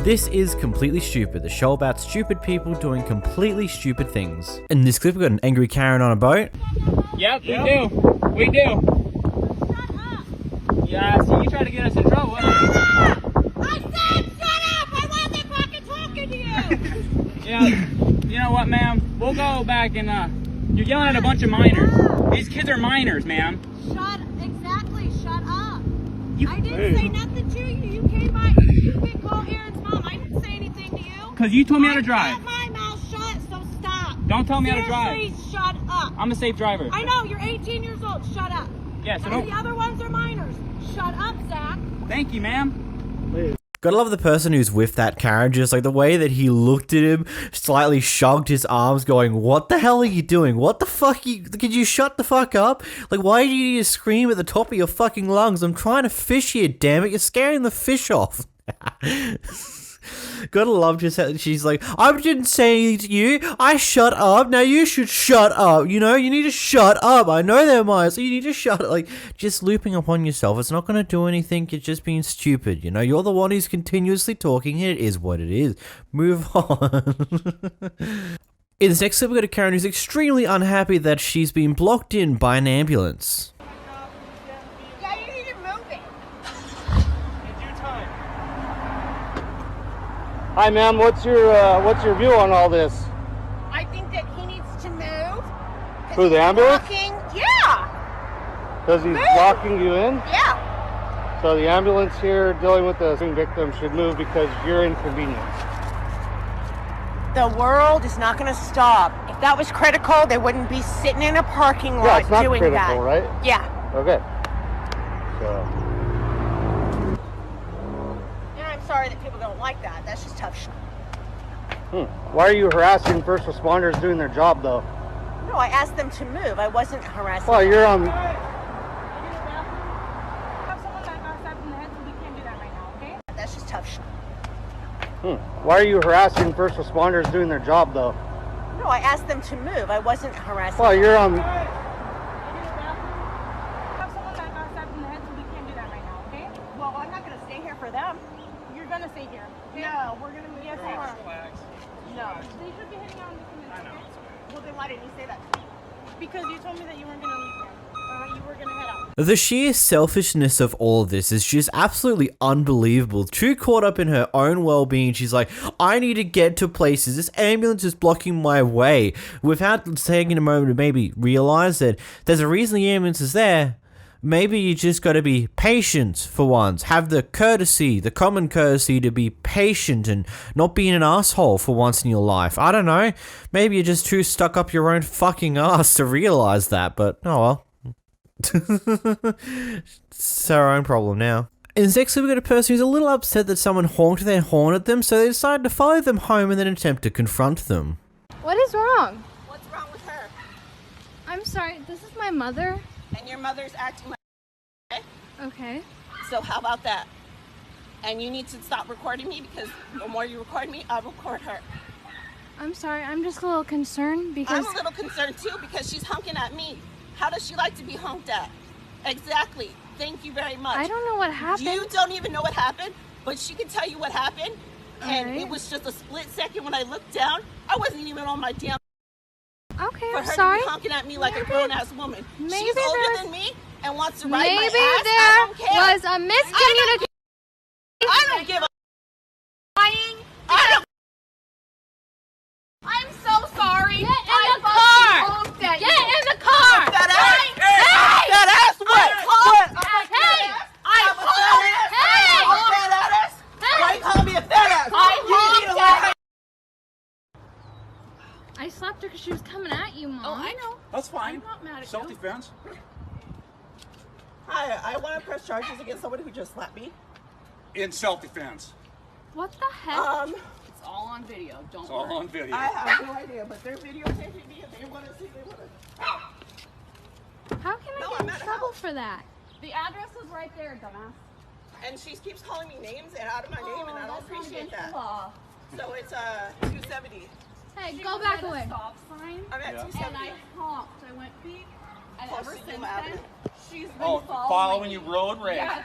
This is Completely Stupid, the show about stupid people doing completely stupid things. In this clip, we've got an angry Karen on a boat. Yep, we do. We do. Shut up! Yeah, so you try to get us in trouble. I said shut up! I wasn't fucking talking to you! Yeah, you know what, ma'am? We'll go back and, you're yelling at a bunch of minors. These kids are minors, ma'am. Shut up. I didn't say nothing to you. You came by. You can call Aaron's mom. I didn't say anything to you. Because you told me how to drive. I kept my mouth shut, so stop. Don't tell me how to drive. Seriously, shut up. I'm a safe driver. I know, you're 18 years old. Shut up. Yeah, so And don't. the other ones are minors. Shut up, Zach. Thank you, ma'am. Gotta love the person who's with that Karen, just like the way that he looked at him, slightly shrugged his arms, going, "What the hell are you doing? What the fuck? Could you shut the fuck up? Like, why do you need to scream at the top of your fucking lungs? I'm trying to fish here, damn it! You're scaring the fish off." Gotta love just how she's like, "I didn't say anything to you. I shut up. Now you should shut up. You know, you need to shut up. I know they're mine, so you need to shut up." Like, just looping upon yourself. It's not gonna do anything. You're just being stupid. You know, you're the one who's continuously talking. It is what it is. Move on. In this next clip, we got a Karen who's extremely unhappy that she's been blocked in by an ambulance. Yeah, you need to move it. Hi, ma'am. What's your view on all this? I think that he needs to move. Who, the ambulance? Yeah. Because he's Move. blocking you in? Yeah. So the ambulance here dealing with the victim should move because you're inconvenienced. The world is not going to stop. If that was critical, they wouldn't be sitting in a parking lot Yeah, it's not doing critical, that. right? Yeah. Okay. So, And I'm sorry that people don't like that. That's just tough shit. why are you harassing first responders doing their job, though? No, I asked them to move. I wasn't harassing Well, them. you're on. Have someone back outside from the head, so we can't do that right now, okay? That's just tough shit. Why are you harassing first responders doing their job, though? No, I asked them to move. I wasn't harassing Well, them. you're on. Have someone back outside from the head, so we can't do that right now, okay? Well, I'm not going to stay here for them. You're gonna stay here. Okay? No, we're going to move. Yes, you are. No. They should be hitting out in this minute, okay? Well, then why didn't you say that to me? Because you told me that you weren't gonna leave here. You were gonna head out. The sheer selfishness of all of this is just absolutely unbelievable. Too caught up in her own well-being, she's like, "I need to get to places. This ambulance is blocking my way," without taking a moment to maybe realize that there's a reason the ambulance is there. Maybe you just got to be patient for once. Have the courtesy, the common courtesy to be patient and not being an asshole for once in your life. I don't know. Maybe you're just too stuck up your own fucking ass to realize that, but oh well. It's our own problem now. In this next clip, we got a person who's a little upset that someone honked their horn at them, so they decided to follow them home and then attempt to confront them. What is wrong? What's wrong with her? I'm sorry, this is my mother. And your mother's acting like... Okay. So how about that? And you need to stop recording me because the more you record me, I'll record her. I'm sorry, I'm just a little concerned because... I'm a little concerned too because she's honking at me. How does she like to be honked at? Exactly. Thank you very much. I don't know what happened. You don't even know what happened, but she can tell you what happened. And Alright. it was just a split second when I looked down. I wasn't even on my damn... Okay, For I'm her sorry. to be honking at me like a grown-ass woman. maybe She's older there's- than me and wants to ride my Maybe ass. I there don't care. was a miscommunication. I don't give a... I'm so sorry. Get in the car! Get in the car! That ass! That ass! What? What? Hey! I'm a fat ass! Hey! I'm a fat ass! Why you call me a fat ass? You need to learn. I slapped her because she was coming at you, Mom. Oh, I know. That's fine. I'm not mad at you. Self-defense. Hi, I want to press charges against somebody who just slapped me. In self-defense. What the heck? It's all on video. Don't It's all on video. I have no idea, but they're videotaping me and they want to see. They want to. How can I No, get I'm in at a trouble house. for that? The address is right there, dumbass. And she keeps calling me names and out of my name, and I don't appreciate that. Law. So it's 270. Hey, She go was back at a away. Stop sign. I'm at Yeah. And 270. I honked. I went beep. And Close ever to since Yuma then, Avenue. she's been Oh, following following me. you road rage. Yes.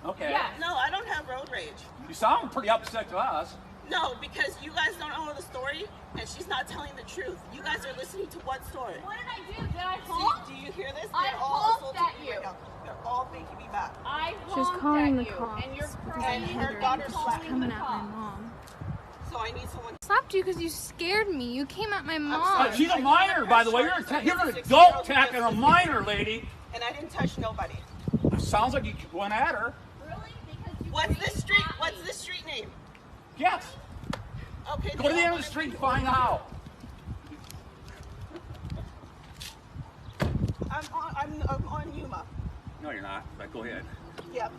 Okay. Yeah, no, I don't have road rage. You sound pretty upset to us. No, because you guys don't know the story, and she's not telling the truth. You guys are listening to what story? What did I do? Did I honk? Do you hear this? I They're all honked assaulting at me right now. They're all making me back. I She's honked calling at the you, cops and you're because crying. I hit her her daughter and slapped she's me. coming at my mom. So I need someone. I slapped you because you scared me. You came at my mom. She's a minor, by the way. You're an adult attacking a minor, lady. And I didn't touch nobody. Sounds like you went at her. Really? Because you What's this street? What's this street name? Yes. Okay. Go to the end of the street and find out. I'm on Yuma. No, you're not. But go ahead. Yep.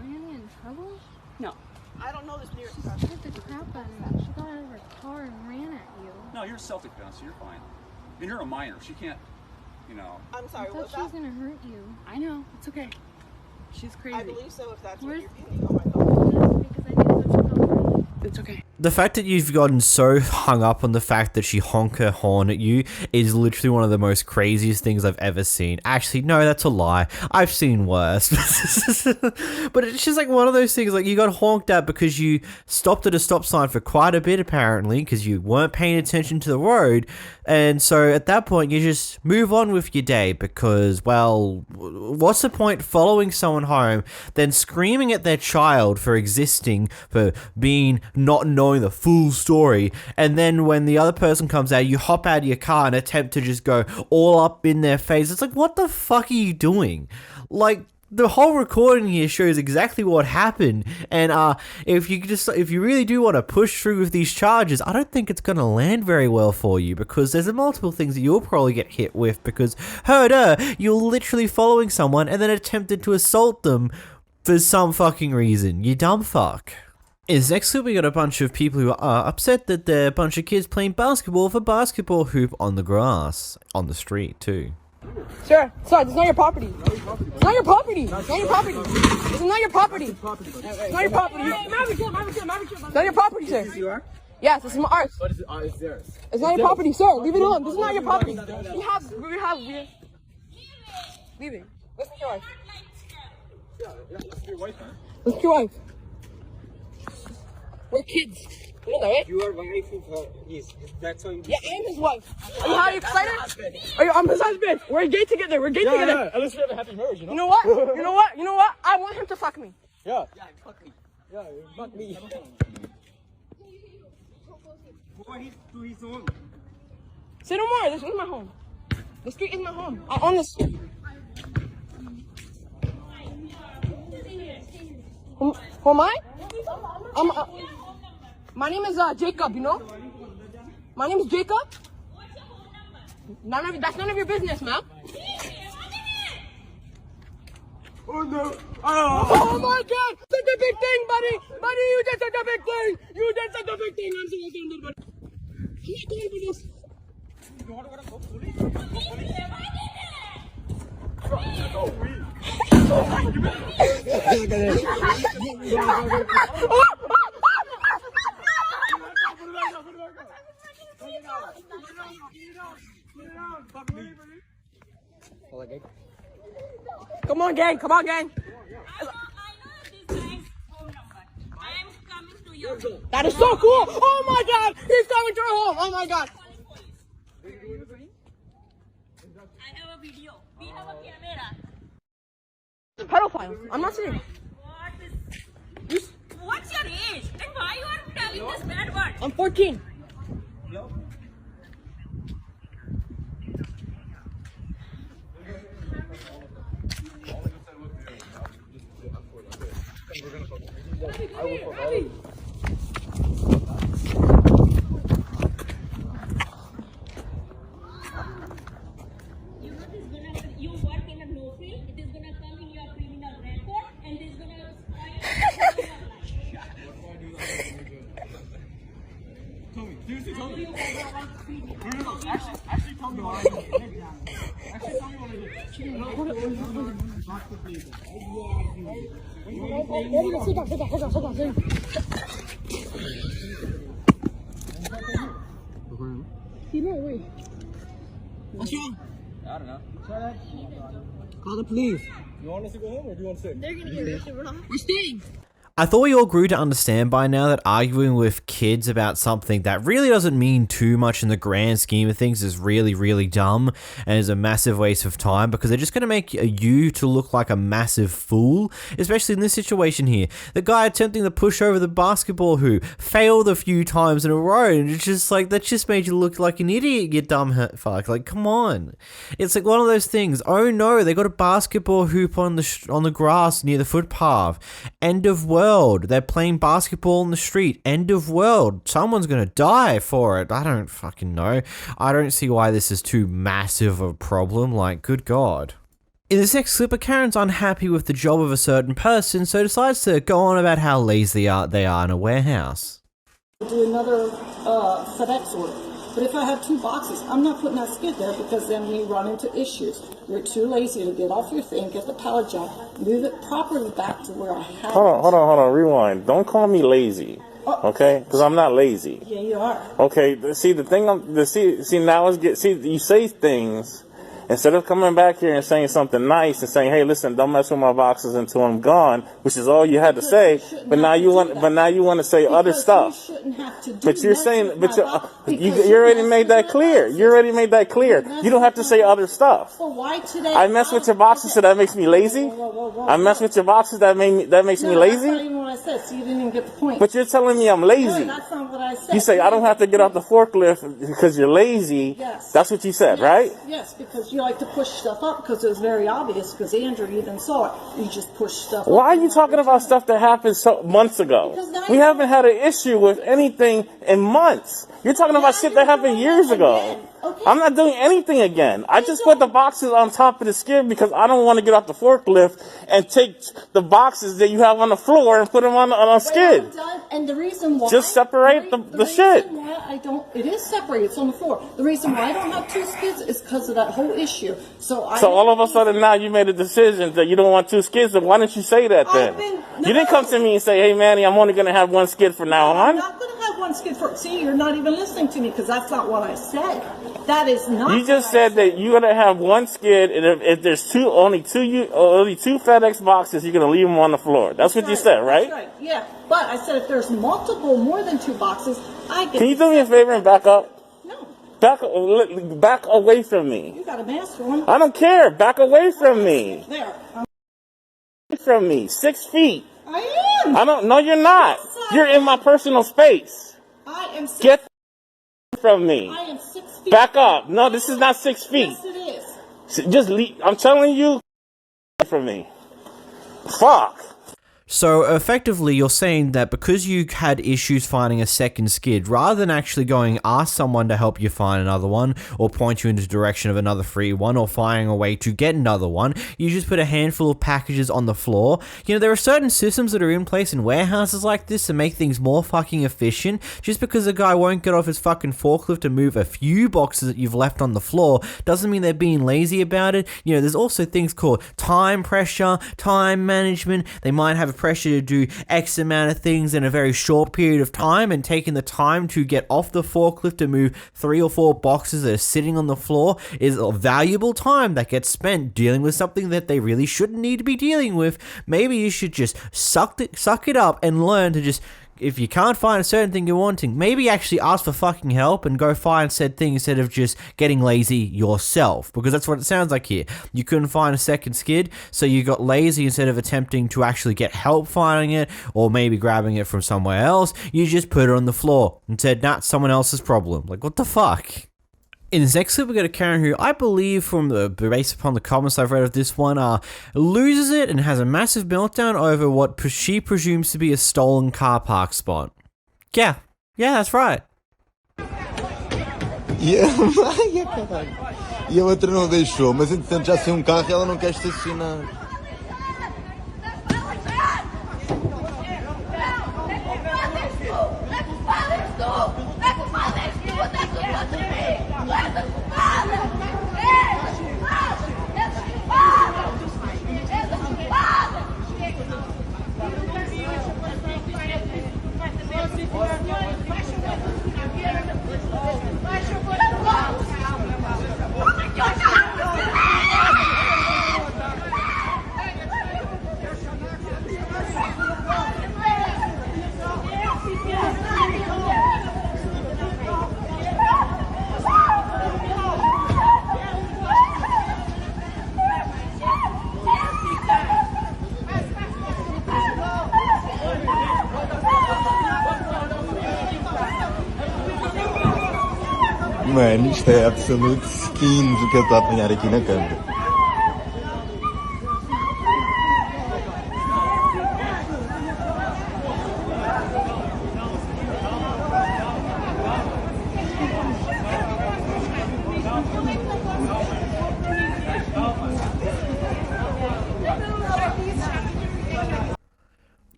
Are you in trouble? No. I don't know this New York She stuff. hit the crap out of me. She got out of her car and ran at you. No, you're self-defense, so you're fine. And you're a minor. She can't, you know. I'm I sorry. thought What's she was that? gonna hurt you. I know. It's okay. She's crazy. I believe so. If that's Where's- what you're feeling. Oh my God. Because I didn't touch your car. It's okay. The fact that you've gotten so hung up on the fact that she honked her horn at you is literally one of the most craziest things I've ever seen. Actually, no, that's a lie. I've seen worse. But it's just like one of those things, like you got honked at because you stopped at a stop sign for quite a bit, apparently, because you weren't paying attention to the road. And so at that point, you just move on with your day because, well, what's the point following someone home, then screaming at their child for existing, for being not knowing the full story, and then when the other person comes out, you hop out of your car and attempt to just go all up in their face. It's like, what the fuck are you doing? Like, the whole recording here shows exactly what happened, and if you really do want to push through with these charges, I don't think it's going to land very well for you, because there's multiple things that you'll probably get hit with, because you're literally following someone and then attempted to assault them for some fucking reason. You dumb fuck. Next we got a bunch of people who are upset that they're a bunch of kids playing basketball with a basketball hoop on the grass, on the street too. Sir, this is not your property. It's not your property. It's not your property. This is not your property. It's not your property. It's not your property, sir. You are? Yes, this is my art. But it's theirs. It's not your property, sir. Leave it alone. This is not your property. We're leaving. Listen to your wife. That's your wife, man. Listen to your wife. We're kids. You know that, right? You are wife of his. That's why. Yeah, I am his wife. Are you excited? I'm his husband. We're gay together. We're gay together. Yeah. At least we have a happy marriage, you know? You know what? You know what? You know what? I want him to fuck me. Yeah. Yeah, fuck me. Yeah, fuck me. To his own. Say no more. This is my home. The street is my home. I own this. Who am I? My name is Jacob, you know? My name is Jacob. That's none of your business, ma'am. Oh no. Oh my God! Such a big thing, buddy! Buddy, you did such a big thing! You did such a big thing! I'm so offended, buddy. I'm not going for this. You want to go police? Go police. Come on, gang! Come on, gang! That is so cool! Oh my God! He's coming to our home! Oh my God! I have a video. We have a camera. Pedophile. I'm not serious. What's your age? And why you are telling this bad word? I'm 14. You know this gonna, you work in a no field, it is gonna come in your criminal record and it is gonna spoil your life. Tell me. No. Actually, tell me what I did. Actually, tell me what I did. What's wrong? I don't know. Call the police. You want us to go home or do you want to stay? They're gonna get arrested. We're not. We're staying. I thought we all grew to understand by now that arguing with kids about something that really doesn't mean too much in the grand scheme of things is really, really dumb and is a massive waste of time because they're just going to make you to look like a massive fool, especially in this situation here. The guy attempting to push over the basketball hoop failed a few times in a row, and it's just like, that just made you look like an idiot, you dumb fuck. Like, come on. It's like one of those things. Oh no, they got a basketball hoop on the grass near the footpath. End of world. They're playing basketball in the street. End of world. Someone's gonna die for it. I don't fucking know. I don't see why this is too massive a problem. Like, good God. In this next clip, Karen's unhappy with the job of a certain person, so decides to go on about how lazy they are in a warehouse. Do another FedEx order. But if I have 2 boxes, I'm not putting that skid there because then we run into issues. You're too lazy to get off your thing, get the pallet jack, move it properly back to where I have it. Hold on, rewind. Don't call me lazy, okay? Because I'm not lazy. Yeah, you are. Okay, see, the thing, now you say things, instead of coming back here and saying something nice and saying, hey, listen, don't mess with my boxes until I'm gone, which is all you had to say, but now you want to say other stuff. But you're saying, you already made that clear. You already made that clear. You don't have to say other stuff. Well, why today? I mess with your boxes, so that makes me lazy? I mess with your boxes, that makes me lazy? That's not even what I said, so you didn't even get the point. But you're telling me I'm lazy. No, that's not what I said. You say, I don't have to get off the forklift because you're lazy. Yes. That's what you said, right? Yes, because you like to push stuff up because it was very obvious because Andrew even saw it. You just push stuff up. Why are you talking about stuff that happened months ago? We haven't had an issue with anything in months. You're talking about shit that happened years ago. Okay. I'm not doing anything again. I just put the boxes on top of the skid because I don't want to get off the forklift and take the boxes that you have on the floor and put them on a skid. And the reason why... Just separate the shit. The reason why it is separated. It's on the floor. The reason why I don't have 2 skids is because of that whole issue. So all of a sudden now you made a decision that you don't want 2 skids. So why didn't you say that then? You didn't come to me and say, hey, Manny, I'm only going to have 1 skid from now on. I'm not going to have 1 skid for... See, you're not even listening to me because that's not what I said. That is not. You just said that you're gonna have 1 skid, and if there's only two FedEx boxes, you're gonna leave them on the floor. That's what you said, right? That's right. Yeah, but I said if there's more than 2 boxes, I get. Can you do me a favor and back up? No. Back away from me. You got a mask on. I don't care. Back away from me. There. From me, 6 feet. I am. I don't. No, you're not. You're in my personal space. I am. Get from me. I am 6 feet. Back up. No, this is not 6 feet. Yes, it is. Just leave. I'm telling you, from me. Fuck. So effectively, you're saying that because you had issues finding a second skid, rather than actually going ask someone to help you find another one, or point you into the direction of another free one, or finding a way to get another one, you just put a handful of packages on the floor. You know, there are certain systems that are in place in warehouses like this to make things more fucking efficient. Just because a guy won't get off his fucking forklift to move a few boxes that you've left on the floor doesn't mean they're being lazy about it. You know, there's also things called time pressure, time management. They might have a pressure to do X amount of things in a very short period of time, and taking the time to get off the forklift to move 3 or 4 boxes that are sitting on the floor is a valuable time that gets spent dealing with something that they really shouldn't need to be dealing with. Maybe you should just suck it up and learn to just, if you can't find a certain thing you're wanting, maybe actually ask for fucking help and go find said thing instead of just getting lazy yourself. Because that's what it sounds like here. You couldn't find a second skid, so you got lazy instead of attempting to actually get help finding it, or maybe grabbing it from somewhere else. You just put it on the floor and said, nah, someone else's problem. Like, what the fuck? In this next clip, we got a Karen who I believe, based upon the comments I've read of this one, loses it and has a massive meltdown over what she presumes to be a stolen car park spot. Yeah, that's right. E a outra não deixou, mas entretanto já saiu carro e ela não quer estacionar. Mano, isto é absolute skins o que ele está a apanhar aqui na câmera.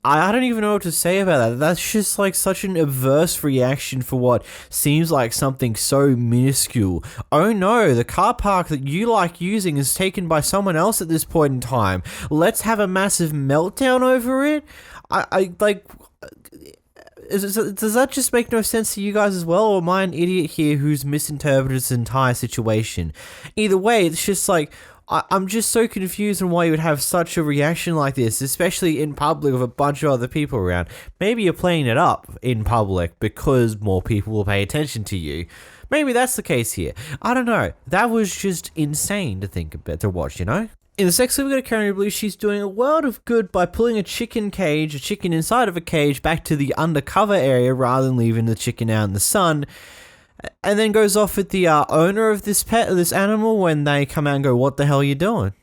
I don't even know what to say about that. That's just like such an adverse reaction for what seems like something so minuscule. Oh no, the car park that you like using is taken by someone else at this point in time. Let's have a massive meltdown over it? I like... Does that just make no sense to you guys as well, or am I an idiot here who's misinterpreted this entire situation? Either way, it's just like... I'm just so confused on why you would have such a reaction like this, especially in public with a bunch of other people around. Maybe you're playing it up in public because more people will pay attention to you. Maybe that's the case here. I don't know. That was just insane to think about, to watch, you know? In the sex scene, we've got Karen who believes she's doing a world of good by pulling a chicken inside of a cage, back to the undercover area rather than leaving the chicken out in the sun. And then goes off with the owner of this pet, this animal, when they come out and go, "What the hell are you doing?"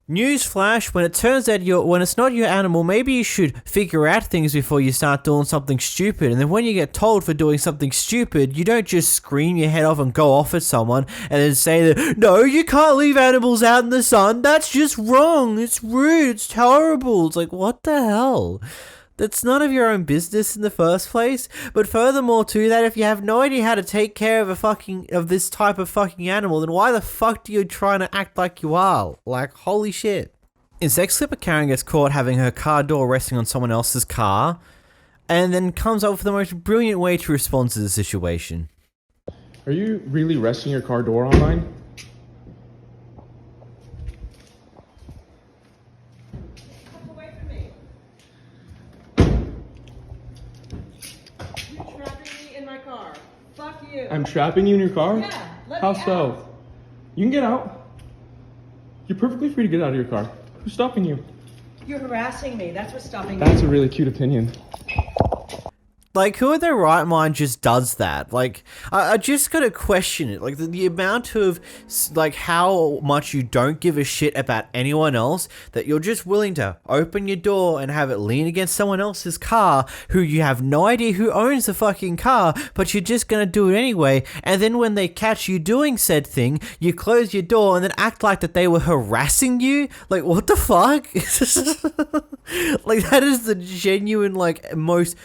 Newsflash, when it turns out when it's not your animal, maybe you should figure out things before you start doing something stupid. And then when you get told for doing something stupid, you don't just scream your head off and go off at someone and then say that, "No, you can't leave animals out in the sun. That's just wrong. It's rude. It's horrible." It's like, what the hell? That's none of your own business in the first place. But furthermore to that, if you have no idea how to take care of this type of fucking animal, then why the fuck do you trying to act like you are? Like, holy shit. In sex clip, Karen gets caught having her car door resting on someone else's car, and then comes up with the most brilliant way to respond to the situation. Are you really resting your car door on mine? I'm trapping you in your car? Yeah, How so? You can get out. You're perfectly free to get out of your car. Who's stopping you? You're harassing me. That's what's stopping me. That's a really cute opinion. Like, who in their right mind just does that? Like, I just gotta question it. Like, the amount of, like, how much you don't give a shit about anyone else, that you're just willing to open your door and have it lean against someone else's car, who you have no idea who owns the fucking car, but you're just gonna do it anyway, and then when they catch you doing said thing, you close your door and then act like that they were harassing you? Like, what the fuck? Like, that is the genuine, like, most...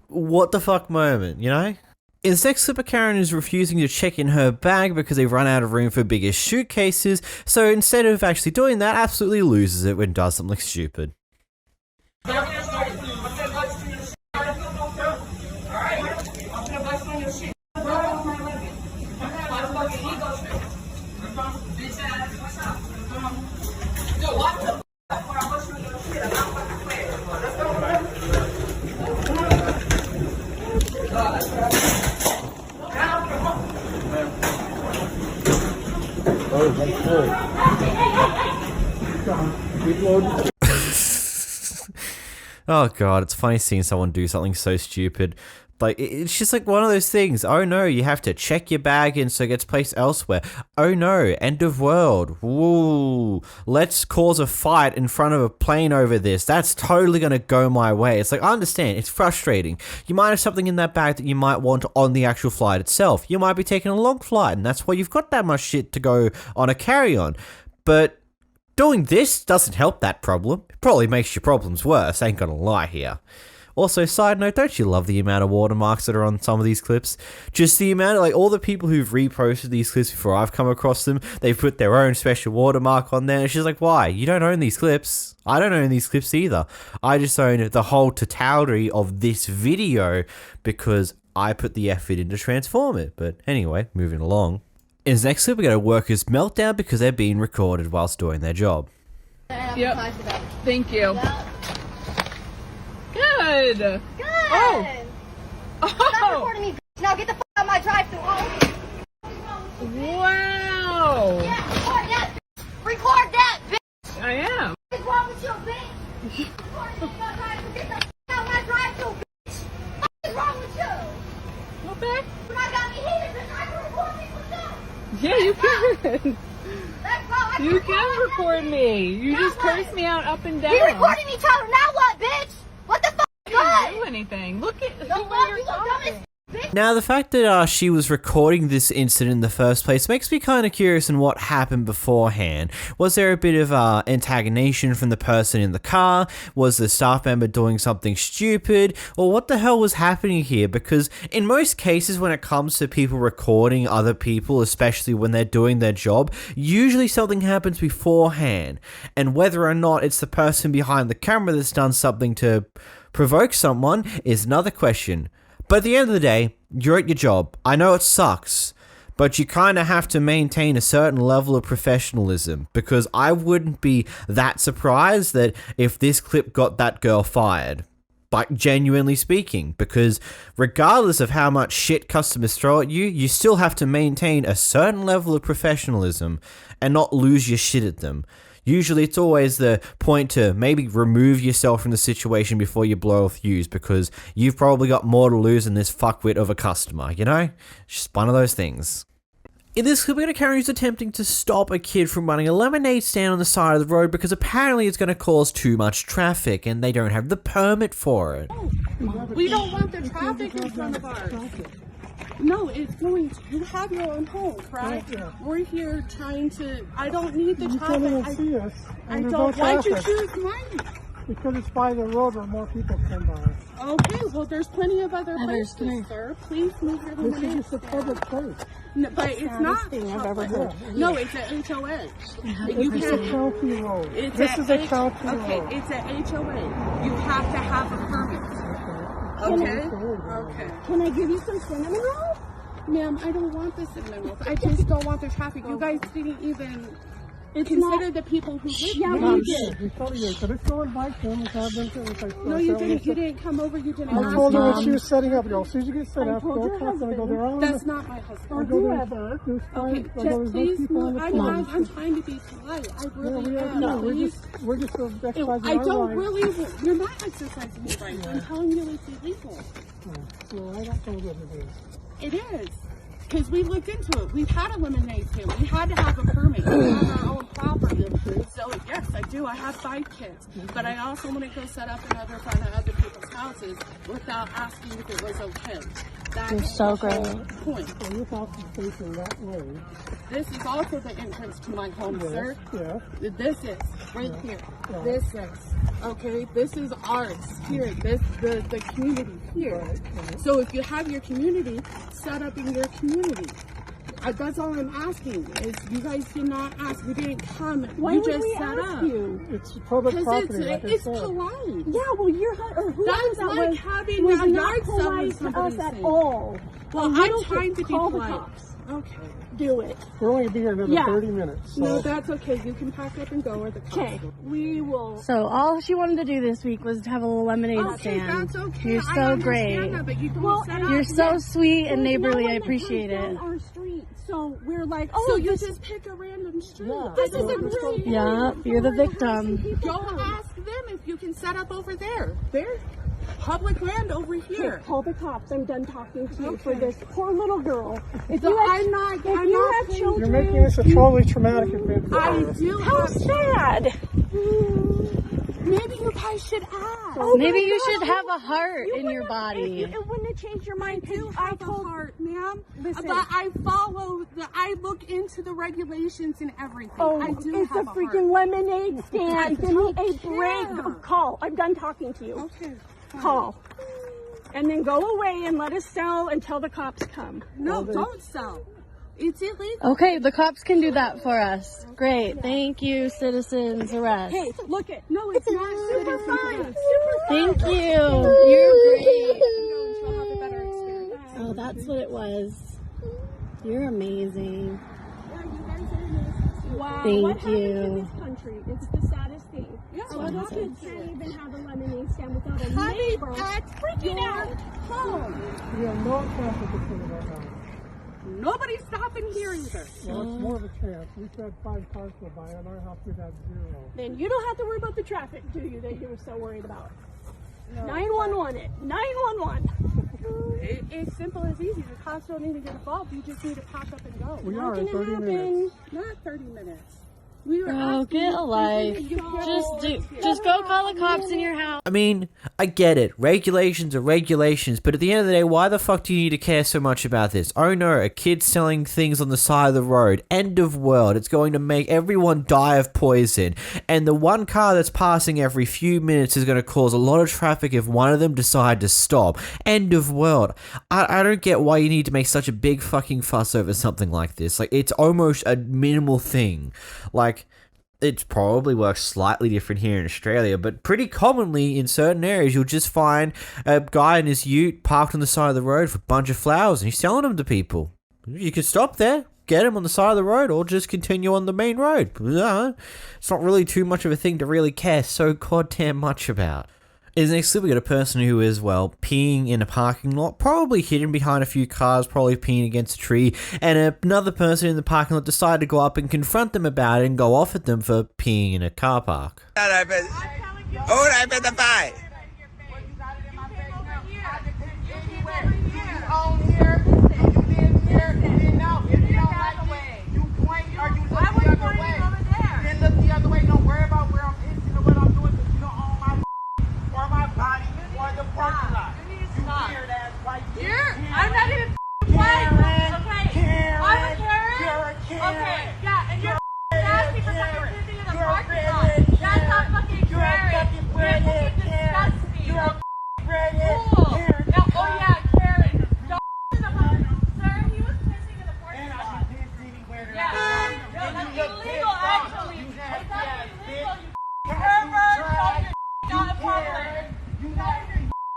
what the fuck moment, you know? In the sex slipper, Karen is refusing to check in her bag because they've run out of room for bigger suitcases, so instead of actually doing that, absolutely loses it when it does something stupid. Oh god, it's funny seeing someone do something so stupid. Like, it's just like one of those things. Oh no, you have to check your bag in so it gets placed elsewhere. Oh no, end of world. Woo. Let's cause a fight in front of a plane over this. That's totally gonna go my way. It's like, I understand, it's frustrating. You might have something in that bag that you might want on the actual flight itself. You might be taking a long flight, and that's why you've got that much shit to go on a carry-on. But doing this doesn't help that problem. It probably makes your problems worse, ain't gonna lie here. Also, side note, don't you love the amount of watermarks that are on some of these clips? Just the amount of, like, all the people who've reposted these clips before I've come across them, they've put their own special watermark on there. And she's like, why? You don't own these clips. I don't own these clips either. I just own the whole totality of this video because I put the effort in to transform it. But anyway, moving along. In this next clip, we got a worker's meltdown because they're being recorded whilst doing their job. Yep. Thank you. Good. Good. Oh. Stop recording me, bitch. Now get the fuck out of my drive-thru. Wow. Yeah, record that, bitch. Record that, bitch. I am. What is wrong with you, bitch? Recording me, my drive-thru. Get the fuck out of my drive-thru, bitch. What is wrong with you? Okay. When I got me heated, bitch, I can record me with them. Yeah, you can. Let's go. I You can record me. You just curse me out up and down. You recording each other. Now what, bitch? What the fuck? I didn't do anything. Look at the way you're talking. Now, the fact that she was recording this incident in the first place makes me kind of curious in what happened beforehand. Was there a bit of antagonization from the person in the car? Was the staff member doing something stupid? Or what the hell was happening here? Because in most cases when it comes to people recording other people, especially when they're doing their job, usually something happens beforehand. And whether or not it's the person behind the camera that's done something to provoke someone is another question. But at the end of the day, you're at your job. I know it sucks, but you kind of have to maintain a certain level of professionalism, because I wouldn't be that surprised that if this clip got that girl fired. Like, genuinely speaking, because regardless of how much shit customers throw at you, you still have to maintain a certain level of professionalism and not lose your shit at them. Usually it's always the point to maybe remove yourself from the situation before you blow a fuse, because you've probably got more to lose than this fuckwit of a customer, you know? It's just one of those things. In this clip, we got a Karen who's attempting to stop a kid from running a lemonade stand on the side of the road because apparently it's going to cause too much traffic and they don't have the permit for it. We don't want the traffic in front of ours. No, it's going to, you have your own home, right? Yeah. We're here trying to, I don't need the traffic. You can't even see us. I don't, why'd you choose mine? Because it's by the road where more people come by. Okay, well there's plenty of other places, sir. Please move your lemonade stand. This is just a public place. No, but it's not thing I've ever heard. No, it's an HOA. It's a county road. This is a county road. Okay, it's an HOA. You have to have a permit. Okay. Can I give you some cinnamon rolls? Ma'am, I don't want the cinnamon rolls. I just don't want the traffic. You guys didn't even consider the people who live here. Yeah, we did. We told you. So let's go and bike them and have them to No, you didn't. You didn't come over. You didn't ask. I told her when she was setting up. As soon as you get set up, go talk to them. Go there. That's not my husband. Or whoever. Okay, just please move. I'm trying to be polite. I really am. No, we're just exercising our I don't rights. really. You're not exercising your rights. I'm telling you it's illegal. No, I don't think it is. It is. Because we looked into it. We've had a lemonade stand. We had to have a permit. We have our own property. So, yes, I do. I have 5 kids. But I also want to go set up another front of other people's houses without asking if it was okay. That's so great. Point. So you're talking facing that way. This is also the entrance to my home, sir. Yeah. This is right here. Yeah. This is okay. This is ours here. This the community here. Right. So if you have your community, set up in your community. That's all I'm asking. Is you guys did not ask. We didn't come. Why you would just we set ask up. You? It's public property. It's polite. Yeah, well, you're or that's that like was, having was a not yard sale polite with to us somebody's at thing. all. Well, And I'm trying to be call the polite. cops. Okay. Do it. We're only be here another 30 minutes. So. No, that's okay. You can pack up and go, or the cops. Okay. We will. So all she wanted to do this week was to have a little lemonade stand. That's okay. You're so great. That, but you don't set up. You're so sweet and neighborly. No I appreciate it. Our street, so we're like, oh, so you just pick a random street. Yeah. this is a great. Yeah, you're the victim. Go ask them if you can set up over there. There. Public land over here. Call the cops. I'm done talking to you for this poor little girl. If So you have, I'm not. if I'm you not have saying- children, You're making this a totally traumatic event for I her. do. how sad. Maybe you guys should ask. Oh Maybe my you God. should have a heart in your body. It wouldn't have changed your mind. I told heart, ma'am. Listen. But I follow I look into the regulations and everything. Oh, I do it's a have freaking lemonade stand. Give me a break. care. Call. I'm done talking to you. Okay. call. And then go away and let us sell until the cops come. No, don't sell. It's illegal. Okay, the cops can do that for us. Great. Thank you, citizens arrest. Hey, look it. No, it's not super fine. Thank you. You're great. Oh, that's what it was. You're amazing. Wow. Thank What happens you. in this country? It's the saddest thing. Yeah, So what little happens? kids can't even have a lemonade stand without a neighbor freaking out home. We have no traffic in our house. Nobody's stopping here either. Well, it's more of a chance. We said 5 cars go by. On our house, we'd have 0. Then you don't have to worry about the traffic, do you, that you were so worried about? 911 it. 911. It's simple as easy. The cops don't need to get involved. You just need to pack up and go. We Not are in gonna 30 happen. minutes. Not 30 minutes. We were Oh, asking get a you- life. Just go call the cops in your house. I mean, I get it. Regulations are regulations, but at the end of the day, why the fuck do you need to care so much about this? Oh no, a kid selling things on the side of the road. End of world. It's going to make everyone die of poison. And the one car that's passing every few minutes is going to cause a lot of traffic if one of them decide to stop. End of world. I don't get why you need to make such a big fucking fuss over something like this. Like, it's almost a minimal thing. Like, it probably works slightly different here in Australia, but pretty commonly in certain areas, you'll just find a guy in his ute parked on the side of the road with a bunch of flowers and he's selling them to people. You can stop there, get him on the side of the road, or just continue on the main road. It's not really too much of a thing to really care so goddamn much about. Next clip, we got a person who is, well, peeing in a parking lot, probably hidden behind a few cars, probably peeing against a tree, and another person in the parking lot decided to go up and confront them about it and go off at them for peeing in a car park. I'm not even playing. Okay. I'm a Karen. Okay. Yeah, and you're nasty for fucking sitting in the parking lot. That's not fucking Karen. You're fucking disgusting. You're cool. Now, oh yeah, Karen. Don't in the parking lot. Sir, he was pissing in the parking lot. Yeah. No, that's illegal actually. It's actually illegal. You pervert. Not a public. Not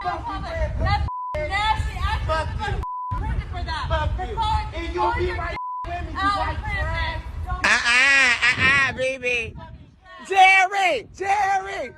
a public. That's nasty. Actually, for that. For calling and you'll be right with me. Baby. Jerry!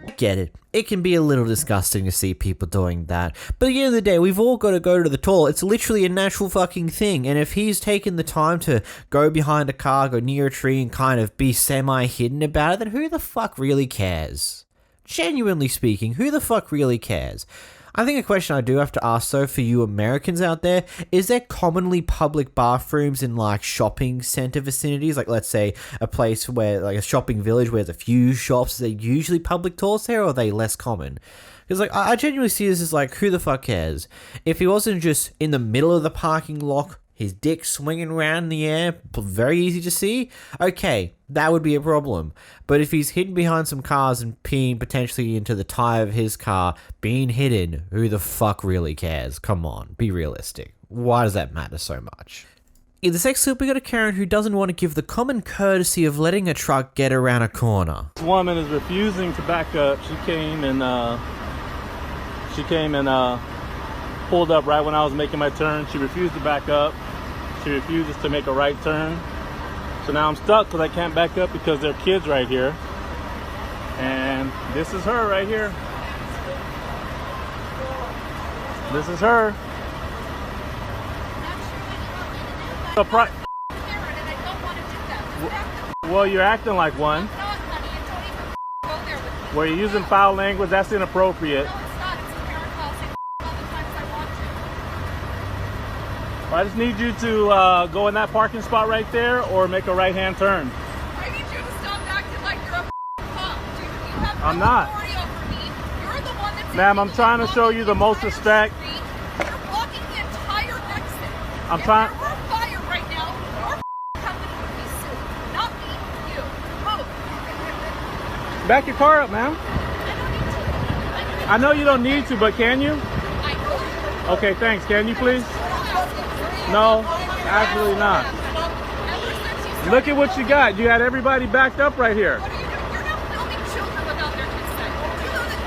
I get it. It can be a little disgusting to see people doing that. But at the end of the day, we've all got to go to the toilet. It's literally a natural fucking thing. And if he's taken the time to go behind a car, go near a tree, and kind of be semi-hidden about it, then who the fuck really cares? Genuinely speaking, who the fuck really cares? I think a question I do have to ask though for you Americans out there, is there commonly public bathrooms in like shopping center vicinities? Like let's say a place where like a shopping village where there's a few shops, are they usually public toilets there or are they less common? Because like I genuinely see this as like, who the fuck cares? If he wasn't just in the middle of the parking lot, his dick swinging around in the air, very easy to see, okay, that would be a problem. But if he's hidden behind some cars and peeing potentially into the tire of his car, being hidden, who the fuck really cares? Come on, be realistic. Why does that matter so much? In this next clip, we got a Karen who doesn't want to give the common courtesy of letting a truck get around a corner. This woman is refusing to back up. She came and pulled up right when I was making my turn. She refused to back up. She refuses to make a right turn. So now I'm stuck because I can't back up because there are kids right here. And this is her right here. This is her. Well, you're acting like one. Where you're using foul language, that's inappropriate. I just need you to go in that parking spot right there or make a right-hand turn. I need you to stop acting like you're a cop. You have I'm not. authority over me. You're the one that's Ma'am, I'm trying to show you the most respect. You're blocking the entire exit. I'm trying. If there were fire right now, your company would be sued. Not me, you. Move. Back your car up, ma'am. I don't need to. I know you don't need to, but can you? Okay, thanks. Can you please? No, absolutely not. Look at what you got. You had everybody backed up right here.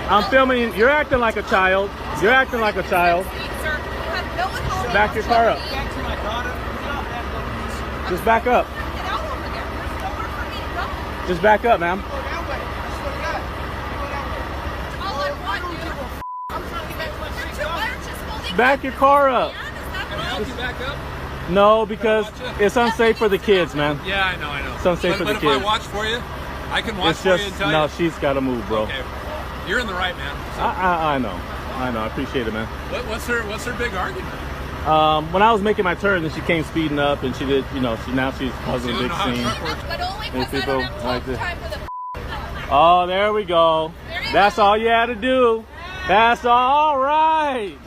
I'm filming. You're acting like a child. You're acting like a child. Back your car up. Just back up. Just back up, ma'am. Back your car up. No, because it's unsafe for the kids, man. Yeah, I know. It's unsafe for the kids. But if I watch for you, I can watch for you and tell you. No, she's got to move, bro. Okay. You're in the right, man. So. I know. I appreciate it, man. What's her big argument? When I was making my turn, then she came speeding up, and she did, now she's causing a big scene. And people like this. Oh, there we go. That's all you had to do. That's all right.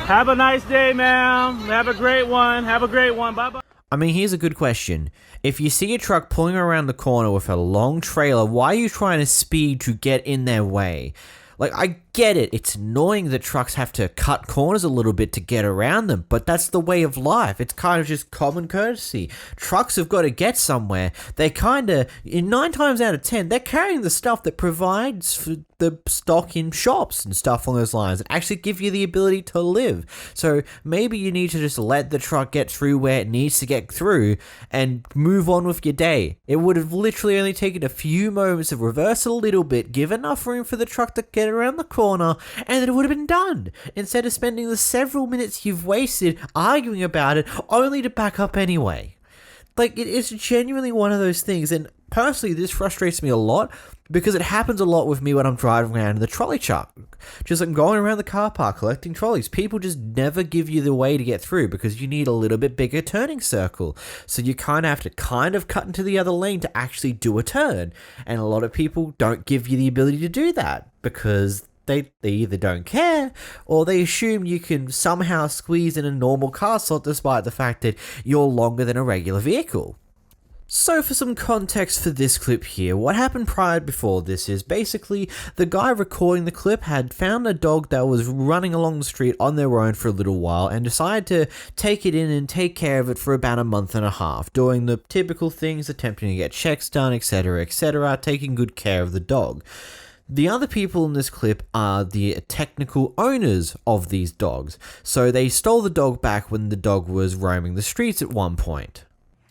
Have a nice day, ma'am. Have a great one. Bye-bye. I mean, here's a good question. If you see a truck pulling around the corner with a long trailer, why are you trying to speed to get in their way? Like, I get it. It's annoying that trucks have to cut corners a little bit to get around them, but that's the way of life. It's kind of just common courtesy. Trucks have got to get somewhere. They kind of, 9 times out of 10, they're carrying the stuff that provides for the stock in shops and stuff along those lines that actually give you the ability to live. So maybe you need to just let the truck get through where it needs to get through and move on with your day. It would have literally only taken a few moments of reverse a little bit, give enough room for the truck to get around the corner, and then it would have been done, instead of spending the several minutes you've wasted arguing about it only to back up anyway. Like, it is genuinely one of those things, and personally this frustrates me a lot because it happens a lot with me when I'm driving around in the trolley truck. Just like going around the car park collecting trolleys. People just never give you the way to get through because you need a little bit bigger turning circle. So you kind of have to cut into the other lane to actually do a turn. And a lot of people don't give you the ability to do that because they either don't care or they assume you can somehow squeeze in a normal car slot despite the fact that you're longer than a regular vehicle. So for some context for this clip here, what happened before this is basically the guy recording the clip had found a dog that was running along the street on their own for a little while and decided to take it in and take care of it for about a month and a half, doing the typical things, attempting to get checks done, etc., taking good care of the dog. The other people in this clip are the technical owners of these dogs, so they stole the dog back when the dog was roaming the streets at one point.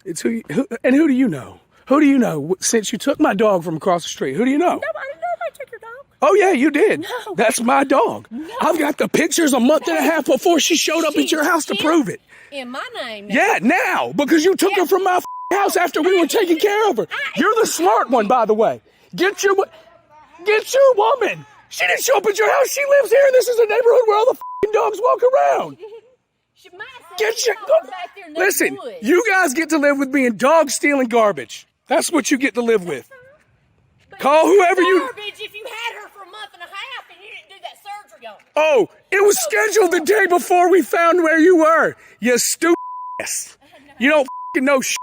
It's who do you know? Who do you know? Since you took my dog from across the street, who do you know? No, I didn't know if I took your dog. Oh, yeah, you did. No. That's my dog. No. I've got the pictures a month and a half before she showed up at your house to prove it. In my name now. Yeah, now, because you took her from my house after we were taking care of her. You're the smart one, by the way. Get your woman. She didn't show up at your house. She lives here. This is a neighborhood where all the dogs walk around. Listen, you guys get to live with being dog stealing garbage. That's what you get to live with. Call whoever you... Garbage if you had her for a month and a half and you didn't do that surgery on her. Oh, it was scheduled the day before we found where you were. You stupid ass. You don't f***ing know shit.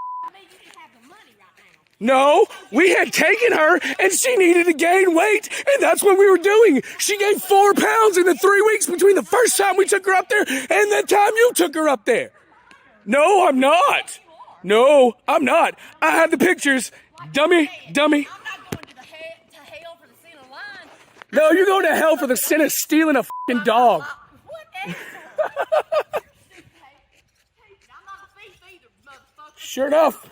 No, we had taken her and she needed to gain weight, and that's what we were doing. She gained 4 pounds in the 3 weeks between the first time we took her up there and the time you took her up there. No, I'm not. No, I'm not. I have the pictures. Dummy. I'm not going to hell for the sin of lying. No, you're going to hell for the sin of stealing a f***ing dog. Sure enough.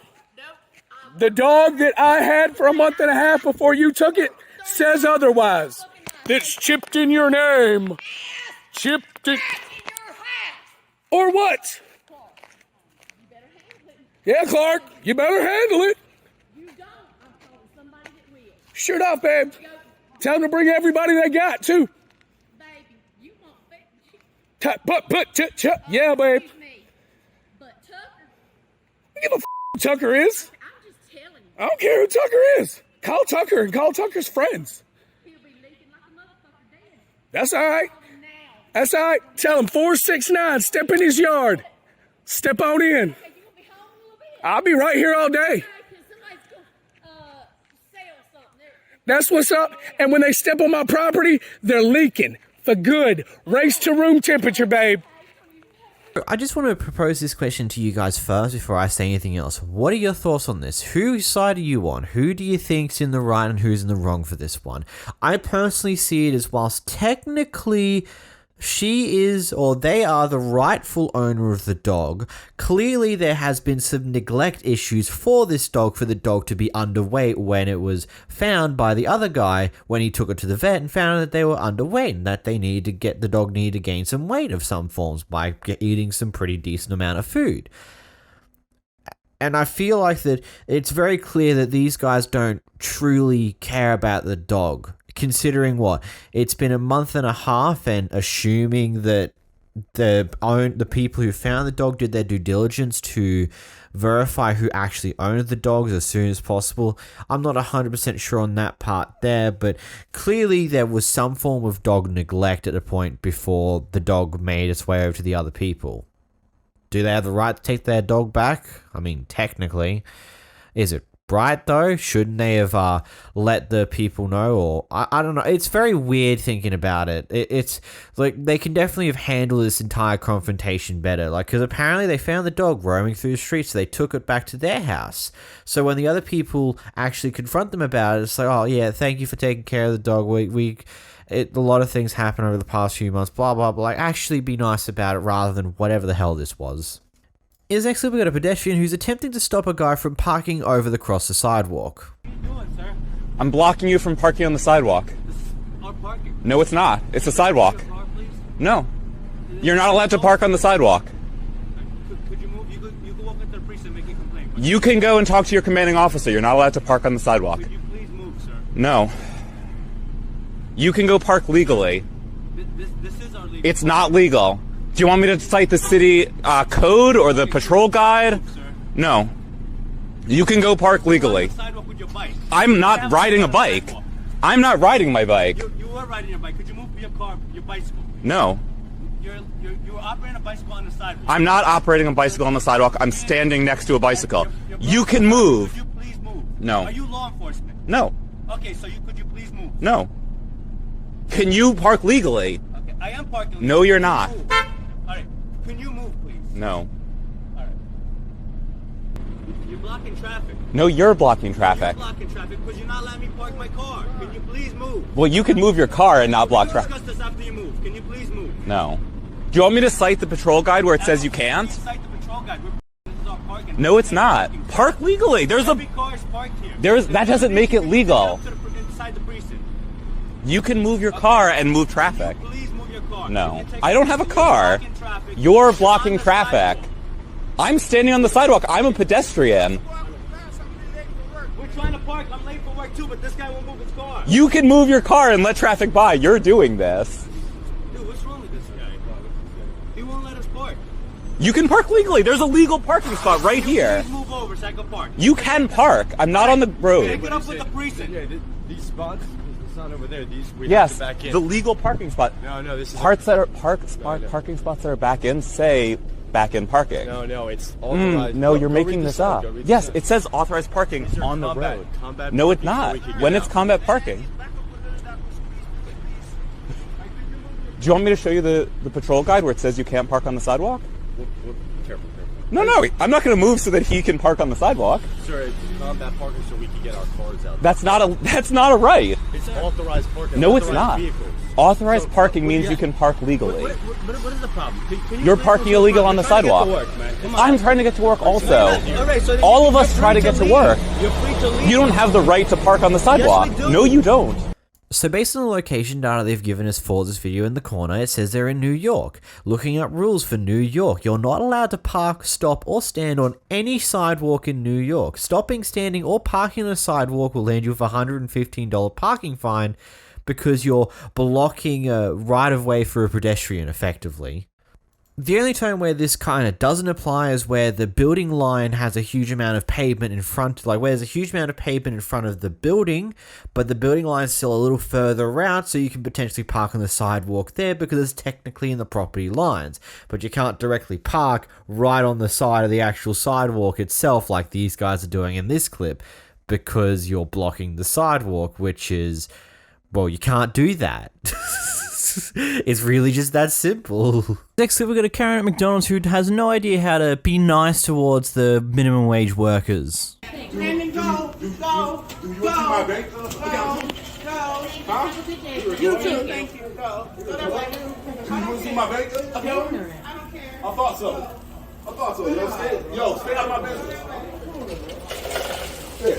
The dog that I had for a month and a half before you took it says otherwise. It's chipped in your name. Chipped in... Or what? Yeah, Clark, you better handle it. Sure enough, babe. Tell them to bring everybody they got, too. Yeah, babe. I give a f*** Tucker is. I don't care who Tucker is. Call Tucker and call Tucker's friends. That's all right. That's all right. Tell him 469, step in his yard. Step on in. I'll be right here all day. That's what's up. And when they step on my property, they're leaking for good. Race to room temperature, babe. I just want to propose this question to you guys first before I say anything else. What are your thoughts on this? Whose side are you on? Who do you think's in the right and who's in the wrong for this one? I personally see it as, whilst technically she is, or they are, the rightful owner of the dog, clearly there has been some neglect issues for this dog, for the dog to be underweight when it was found by the other guy when he took it to the vet and found that they were underweight and that they needed to get, the dog needed to gain some weight of some forms by eating some pretty decent amount of food. And I feel like that it's very clear that these guys don't truly care about the dog. Considering what? It's been a month and a half, and assuming that the people who found the dog did their due diligence to verify who actually owned the dogs as soon as possible. I'm not 100% sure on that part there, but clearly there was some form of dog neglect at a point before the dog made its way over to the other people. Do they have the right to take their dog back? I mean, technically. Is it right, though? Shouldn't they have let the people know? Or I don't know. It's very weird thinking about it. It's like they can definitely have handled this entire confrontation better. Like, because apparently they found the dog roaming through the streets, so they took it back to their house. So when the other people actually confront them about it, it's like, oh yeah, thank you for taking care of the dog. A lot of things happen over the past few months, blah, blah, blah. Like, actually be nice about it rather than whatever the hell this was. Is next up we got a pedestrian who's attempting to stop a guy from parking over across the sidewalk. What are you doing, sir? I'm blocking you from parking on the sidewalk. This is our parking. No, it's not. It's a sidewalk. Car, no. You're not allowed to park on the sidewalk. Could you move? You could walk into the precinct and make a complaint. You can go and talk to your commanding officer. You're not allowed to park on the sidewalk. Could you please move, sir? No. You can go park legally. This is our legal. It's not legal. Do you want me to cite the city code or the patrol guide? No. You can go park legally. I'm not riding a bike. I'm not riding my bike. You were riding your bike. Could you move your car, your bicycle? No. You're operating a bicycle on the sidewalk. I'm not operating a bicycle on the sidewalk. I'm standing next to a bicycle. You can move. Could you please move? No. Are you law enforcement? No. Okay, so could you please move? No. Can you park legally? Okay, I am parking legally. No, you're not. Alright, can you move, please? No. Alright. You're blocking traffic. No, you're blocking traffic. You're blocking traffic because you're not letting me park my car. Can you please move? Well, you can move your car and not block traffic. We'll discuss this after you move. Can you please move? No. Do you want me to cite the patrol guide where it says you can't? Cite the patrol guide. This is our parking. No, it's not. Park legally. There's Every car is parked here. that doesn't make it legal. Inside the precinct. You can move your car and move traffic. Please move your car. No. I don't have a car. You're blocking traffic. I'm standing on the sidewalk. I'm a pedestrian. We're trying to park. I'm late for work too, but this guy won't move his car. You can move your car and let traffic by. You're doing this. Dude, what's wrong with this guy? He won't let us park. You can park legally. There's a legal parking spot right here. Please move over so I can park. You can park. I'm not on the road. Pick it up with the precinct. Yeah, these spots, the sign over there, we Yes, have to back in. the legal parking spot. No, this is parking spots that are back in say back in parking. No, it's authorized. No, you're making this up. Yes, it says authorized parking on the road. No, it's not. When it's combat parking. Do you want me to show you the patrol guide where it says you can't park on the sidewalk? Careful. No, I'm not going to move so that he can park on the sidewalk. Sir, it's combat parking so we can get our cars out. That's not a right. It's authorized parking. No, it's not. Vehicles. Authorized parking means you can park legally. What is the problem? You're parking illegal on the sidewalk. I'm trying to get to work also. All of us try to get to work. You don't have the right to park on the sidewalk. No, you don't. So based on the location data they've given us for this video in the corner, it says they're in New York. Looking up rules for New York, you're not allowed to park, stop, or stand on any sidewalk in New York. Stopping, standing, or parking on a sidewalk will land you with a $115 parking fine because you're blocking a right-of-way for a pedestrian, effectively. The only time where this kind of doesn't apply is where the building line has a huge amount of pavement in front, like where there's a huge amount of pavement in front of the building, but the building line is still a little further out, so you can potentially park on the sidewalk there because it's technically in the property lines. But you can't directly park right on the side of the actual sidewalk itself like these guys are doing in this clip. because you're blocking the sidewalk, which is, well, you can't do that. It's really just that simple. Next up, we've got a Karen at McDonald's who has no idea how to be nice towards the minimum wage workers. Brandon, go. Do you want to see my bank? Go. Huh? You too, thank you. Go. Do you want to see my bank? I don't care. I thought so. Yo, stay out of my business. Yeah.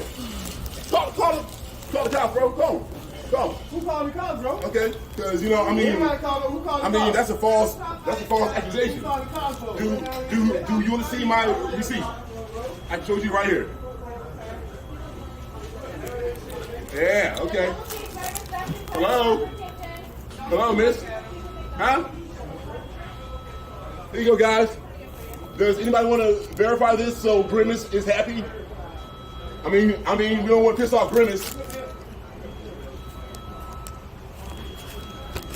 Call the cops, bro. Go. Who called the cops, bro? Okay, because that's a false accusation. Do you want to see my receipt? I showed you right here. Yeah, okay. Hello, miss. Huh? Here you go, guys. Does anybody want to verify this so Grimace is happy? I mean, we don't want to piss off Grimace.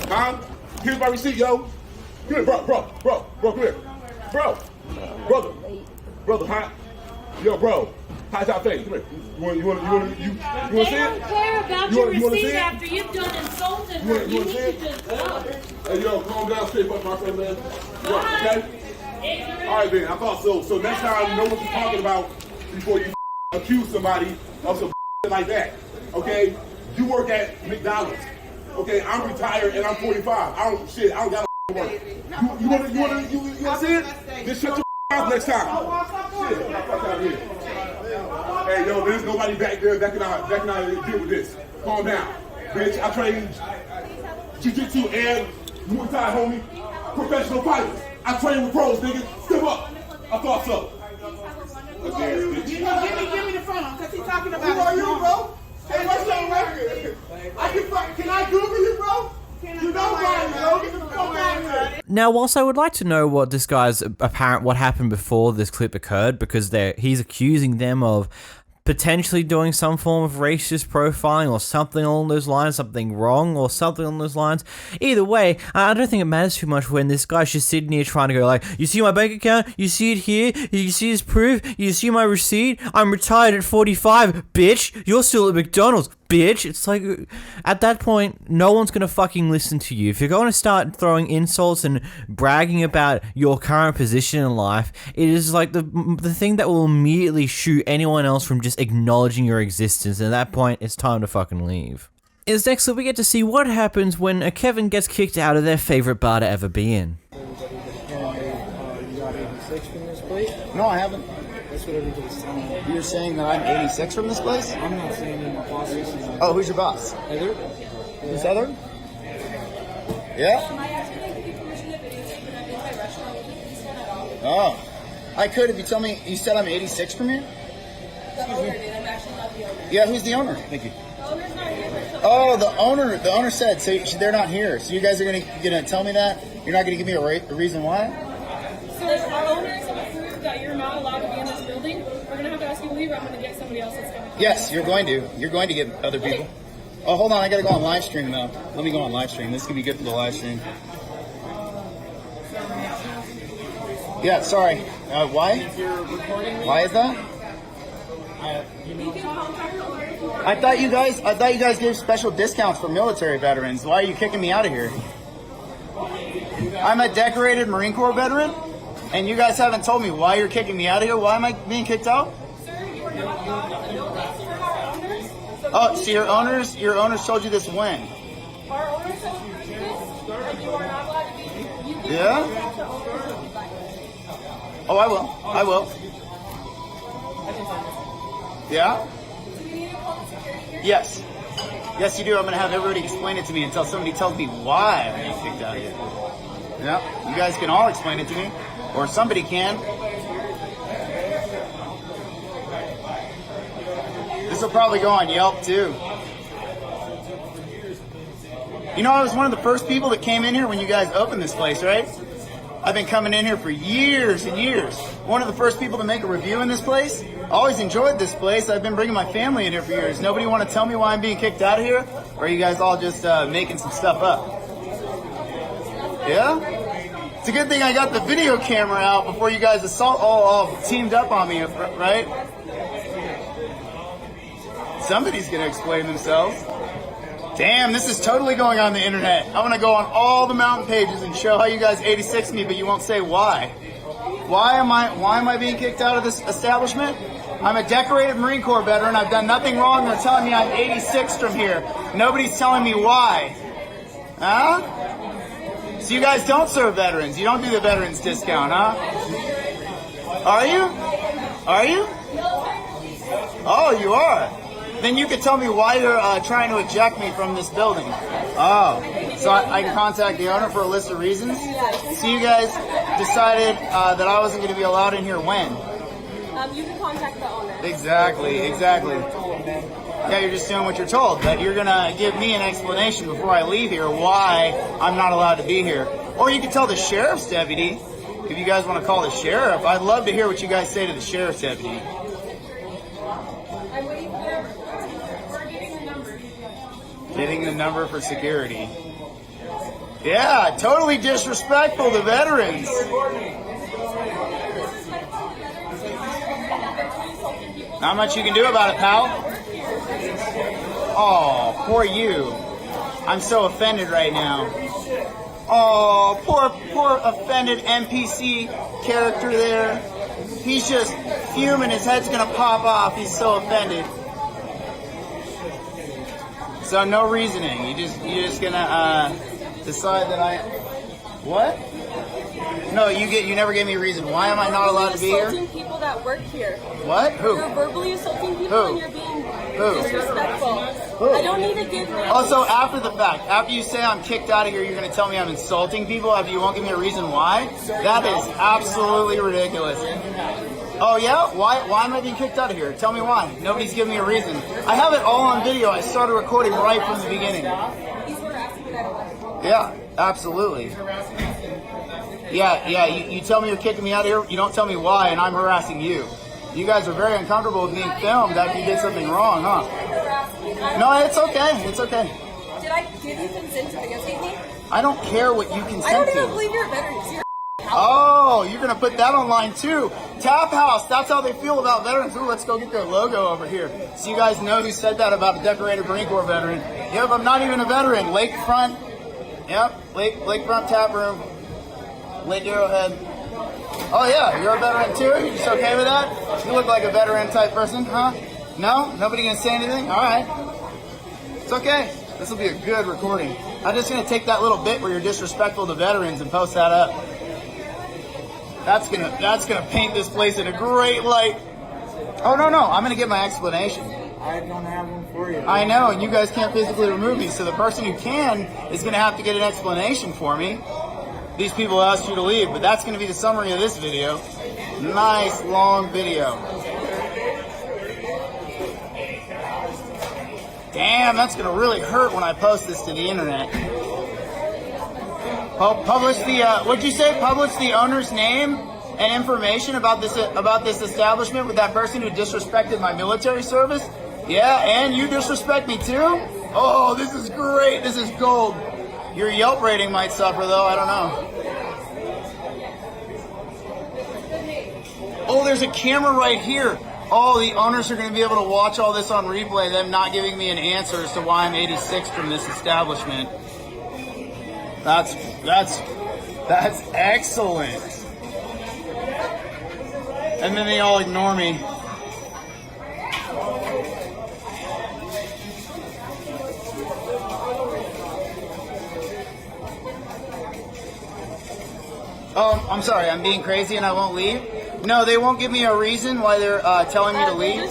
Huh? Here's my receipt, yo. Come here, bro, come here. Brother, hi. Yo, bro. High top face, come here. You want to see it? They don't care about your receipt after you've done insulted her. You need to just go. Hey, yo, calm down, straight up, my friend, man. Yo, okay? All right, man, I thought so. So next time, you know what you're talking about before you accuse somebody of some like that, okay? You work at McDonald's. Okay, I'm retired and I'm 45. I don't got to work. You want to see it? Then shut your mouth next time. Shit, fuck out here. Hey, yo, there's nobody back there that can deal with this. Calm down. Bitch, I train jiu-jitsu and Muay Thai, homie. Professional fighters. I train with pros, nigga. Step up. I thought so. Give me the phone, because he's talking about Who are you, bro? Hey, what's your record? Can I Google you, bro? You know why, bro? Get the fuck out of here. Now, whilst I would like to know what this guy's what happened before this clip occurred, because he's accusing them of potentially doing some form of racist profiling or something along those lines, something wrong or something along those lines. Either way, I don't think it matters too much when this guy's just sitting here trying to go like, you see my bank account? You see it here? You see this proof? You see my receipt? I'm retired at 45, bitch. You're still at McDonald's, bitch. It's like, at that point, no one's gonna fucking listen to you. If you're going to start throwing insults and bragging about your current position in life, it is like the thing that will immediately shoot anyone else from just acknowledging your existence, and at that point, it's time to fucking leave. In this next clip, we get to see what happens when a Kevin gets kicked out of their favorite bar to ever be in. You got 86 from this place? No, I haven't. That's what everybody's saying. You're saying that I'm 86 from this place? I'm not saying that. My boss is saying. Oh, who's your boss? Heather. Who's Heather? Yeah? Oh. I could if you tell me, you said I'm 86 from here? Yeah, who's the owner? Thank you. Oh, the owner said, so they're not here. So you guys are gonna tell me that? You're not gonna give me a reason why? So our owners have approved that you're not allowed to be in this building. We're gonna have to ask you to leave, or I'm gonna get somebody else that's gonna. Yes, you're going to. You're going to get other people. Oh, hold on, I gotta go on live stream though. Let me go on live stream. This could be good for the live stream. Yeah, sorry. Why? Why is that? I thought you guys gave special discounts for military veterans. Why are you kicking me out of here? I'm a decorated Marine Corps veteran, and you guys haven't told me why you're kicking me out of here. Why am I being kicked out? Sir, you are not allowed to know this for our owners. Oh, so your owners told you this when? Our owners told you this, and you are not allowed to be. You Yeah? Oh, I will. Yeah? Yes. Yes, you do. I'm going to have everybody explain it to me until somebody tells me why I'm being kicked out of here. Yeah? You guys can all explain it to me. Or somebody can. This will probably go on Yelp, too. You know, I was one of the first people that came in here when you guys opened this place, right? I've been coming in here for years and years. One of the first people to make a review in this place. Always enjoyed this place. I've been bringing my family in here for years. Nobody want to tell me why I'm being kicked out of here? Or are you guys all just making some stuff up? Yeah? It's a good thing I got the video camera out before you guys all teamed up on me, right? Somebody's gonna explain themselves. Damn, this is totally going on the internet. I'm gonna go on all the mountain pages and show how you guys 86 me, but you won't say why. Why am I being kicked out of this establishment? I'm a decorated Marine Corps veteran. I've done nothing wrong. They're telling me I'm 86 from here. Nobody's telling me why. Huh? So you guys don't serve veterans. You don't do the veterans discount, huh? Are you? Are you? Oh, you are. Then you could tell me why you're trying to eject me from this building. Oh, so I can contact the owner for a list of reasons? So you guys decided that I wasn't going to be allowed in here when? You can contact the owner. Exactly. Yeah, you're just doing what you're told, that you're going to give me an explanation before I leave here why I'm not allowed to be here. Or you can tell the sheriff's deputy, if you guys want to call the sheriff. I'd love to hear what you guys say to the sheriff's deputy. I'm waiting for we're getting the number. Getting the number for security. Yeah, totally disrespectful to veterans. Not much you can do about it, pal. Oh, poor you. I'm so offended right now. Oh, poor offended NPC character there. He's just fuming. His head's gonna pop off. He's so offended. So no reasoning. You're just gonna decide that I. What? No, you never gave me a reason. Why am I not allowed to be here? Insulting people that work here. What? Who? You're verbally assaulting people Who? and you're being Who? disrespectful. Who? I don't need to give you. Also, after the fact, after you say I'm kicked out of here, you're going to tell me I'm insulting people after you won't give me a reason why? That is absolutely ridiculous. Oh, yeah? Why am I being kicked out of here? Tell me why. Nobody's giving me a reason. I have it all on video. I started recording right from the beginning. Yeah, absolutely. Yeah, you tell me you're kicking me out of here, you don't tell me why, and I'm harassing you. You guys are very uncomfortable with being filmed after you did something wrong, huh? No, it's okay. It's okay. Did I give you consent to videotape me? I don't care what you consent to. I don't even believe you're a veteran. You're Oh, you're going to put that online too. Tap House, that's how they feel about veterans. Ooh, let's go get their logo over here. So you guys know who said that about a decorated Marine Corps veteran. Yep, I'm not even a veteran. Lakefront. Yep, Lakefront Tap Room. Lake Arrowhead. Oh yeah, you're a veteran too? You're just okay with that? You look like a veteran type person, huh? No? Nobody gonna say anything? Alright. It's okay. This will be a good recording. I'm just gonna take that little bit where you're disrespectful to veterans and post that up. That's gonna paint this place in a great light. Oh no, I'm gonna get my explanation. I don't have one for you. I know, and you guys can't physically remove me, so the person who can is gonna have to get an explanation for me. These people asked you to leave, but that's going to be the summary of this video. Nice long video. Damn, that's going to really hurt when I post this to the internet. Publish the, what'd you say? Publish the owner's name and information about this establishment with that person who disrespected my military service? Yeah, and you disrespect me too? Oh, this is great. This is gold. Your Yelp rating might suffer, though. I don't know. Oh, there's a camera right here. Oh, the owners are going to be able to watch all this on replay, them not giving me an answer as to why I'm 86 from this establishment. That's excellent. And then they all ignore me. Oh, I'm sorry, I'm being crazy and I won't leave? No, they won't give me a reason why they're telling me to leave.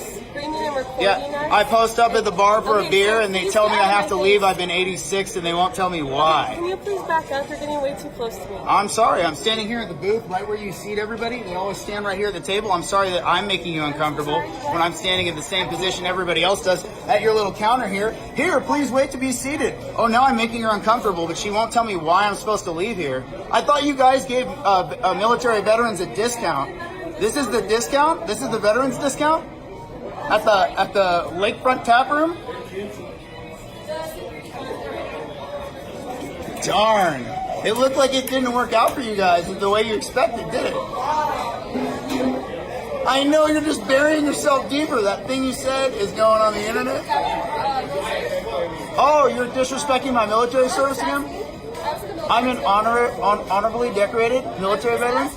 Yeah, I post up at the bar for a beer and they tell me I have to leave. I've been 86 and they won't tell me why. Can you please back up? You're getting way too close to me. I'm sorry, I'm standing here at the booth right where you seat everybody. They always stand right here at the table. I'm sorry that I'm making you uncomfortable when I'm standing in the same position everybody else does at your little counter here. Here, please wait to be seated. Oh, now I'm making her uncomfortable, but she won't tell me why I'm supposed to leave here. I thought you guys gave military veterans a discount. This is the discount? This is the veterans discount? At the Lakefront Tap Room? Darn. It looked like it didn't work out for you guys the way you expected, did it? I know you're just burying yourself deeper. That thing you said is going on the internet. Oh, you're disrespecting my military service again? I'm an honorably decorated military veteran.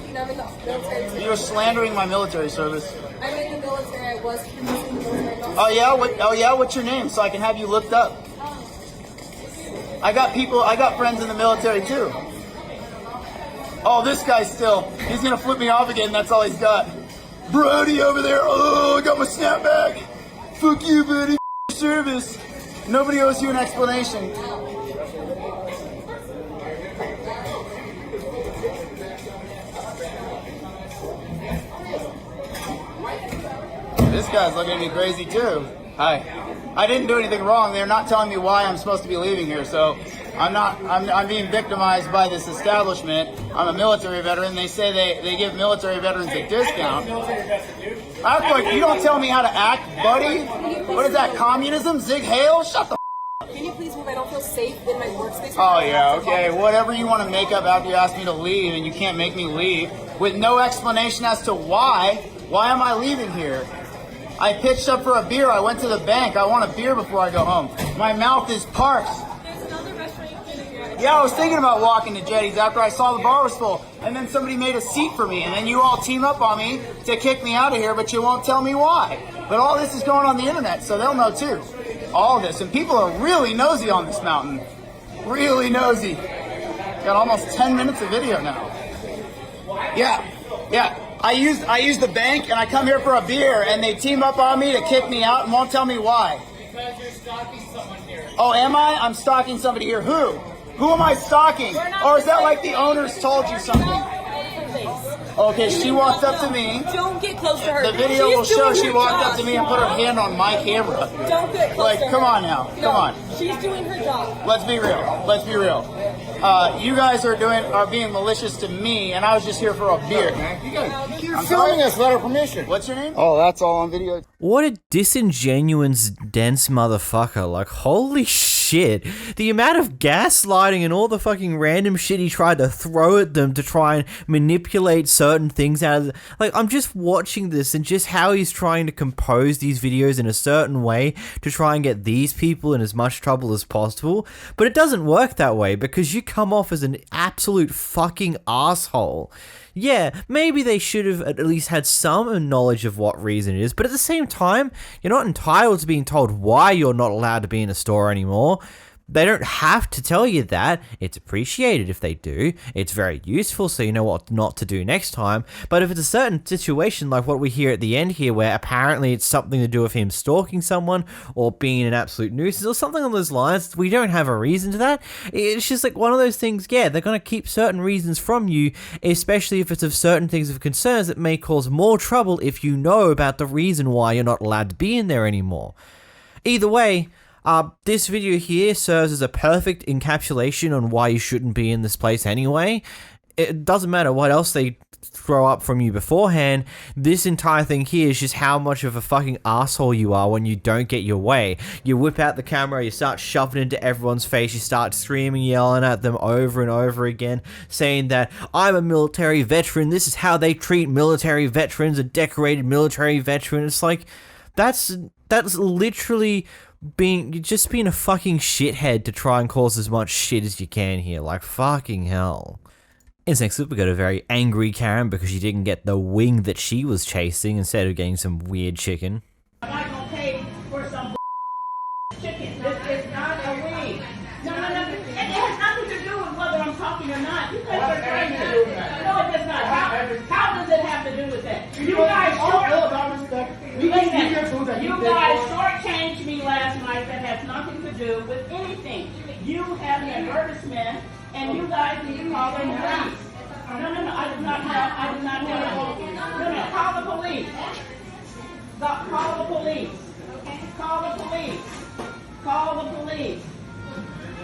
You're slandering my military service. I'm in the military. I was previously in the military. Oh yeah, what's your name so I can have you looked up? I got friends in the military too. Oh, this guy's he's gonna flip me off again. That's all he's got. Brody over there. Oh, I got my snapback. Fuck you, buddy. Service. Nobody owes you an explanation. This guy's looking at me crazy too. Hi. I didn't do anything wrong. They're not telling me why I'm supposed to be leaving here, so I'm being victimized by this establishment. I'm a military veteran. They say they give military veterans a discount. Act like you don't tell me how to act, buddy. What is that, communism? Zig Heil? Shut the Can you please move? I don't feel safe in my workspace. Oh yeah, okay. Whatever you want to make up after you ask me to leave, and you can't make me leave with no explanation as to why. Why am I leaving here? I pitched up for a beer. I went to the bank. I want a beer before I go home. My mouth is parched. Yeah, I was thinking about walking to Jetty's after I saw the bar was full. And then somebody made a seat for me. And then you all team up on me to kick me out of here, but you won't tell me why. But all this is going on the internet, so they'll know too. All this. And people are really nosy on this mountain. Really nosy. Got almost 10 minutes of video now. Yeah. I use the bank, and I come here for a beer, and they team up on me to kick me out and won't tell me why. Because you're stalking someone here. Oh, am I? I'm stalking somebody here. Who? Who am I stalking? Or is that like the owners told you something? Okay, she walked up to me. Don't get close to her. The video will show she walked up to me and put her hand on my camera. Don't get close to her. Come on now. Come on. She's doing her job. Let's be real. You guys are being malicious to me, and I was just here for a beer. You're filming us without our permission. What's your name? Oh, that's all on video. What a disingenuous, dense motherfucker. Like, holy shit. The amount of gaslighting and all the fucking random shit he tried to throw at them to try and manipulate certain things out of like, I'm just watching this and just how he's trying to compose these videos in a certain way to try and get these people in as much trouble as possible. But it doesn't work that way because you come off as an absolute fucking asshole. Yeah, maybe they should have at least had some knowledge of what reason it is, but at the same time, you're not entitled to being told why you're not allowed to be in a store anymore. They don't have to tell you that. It's appreciated if they do. It's very useful so you know what not to do next time. But if it's a certain situation like what we hear at the end here where apparently it's something to do with him stalking someone or being an absolute nuisance or something on those lines, we don't have a reason to that. It's just like one of those things, yeah, they're going to keep certain reasons from you, especially if it's of certain things of concerns that may cause more trouble if you know about the reason why you're not allowed to be in there anymore. Either way, this video here serves as a perfect encapsulation on why you shouldn't be in this place anyway. It doesn't matter what else they throw up from you beforehand, this entire thing here is just how much of a fucking asshole you are when you don't get your way. You whip out the camera, you start shoving it into everyone's face, you start screaming, yelling at them over and over again, saying that I'm a military veteran, this is how they treat military veterans, a decorated military veteran. It's like, that's literally being a fucking shithead to try and cause as much shit as you can here. Like, fucking hell. In this next clip, we got a very angry Karen because she didn't get the wing that she was chasing instead of getting some weird chicken. I'm not gonna pay for some chicken. This is not a wing. No. It has nothing to do with whether I'm talking or not. You guys are trying to. No, it does not. How does it have to do with that? You guys shortchanged me last night. That has nothing to do with anything. You have an advertisement, and you guys need to call the police. No, I did not have. No, call the police. Call the police. Call the police.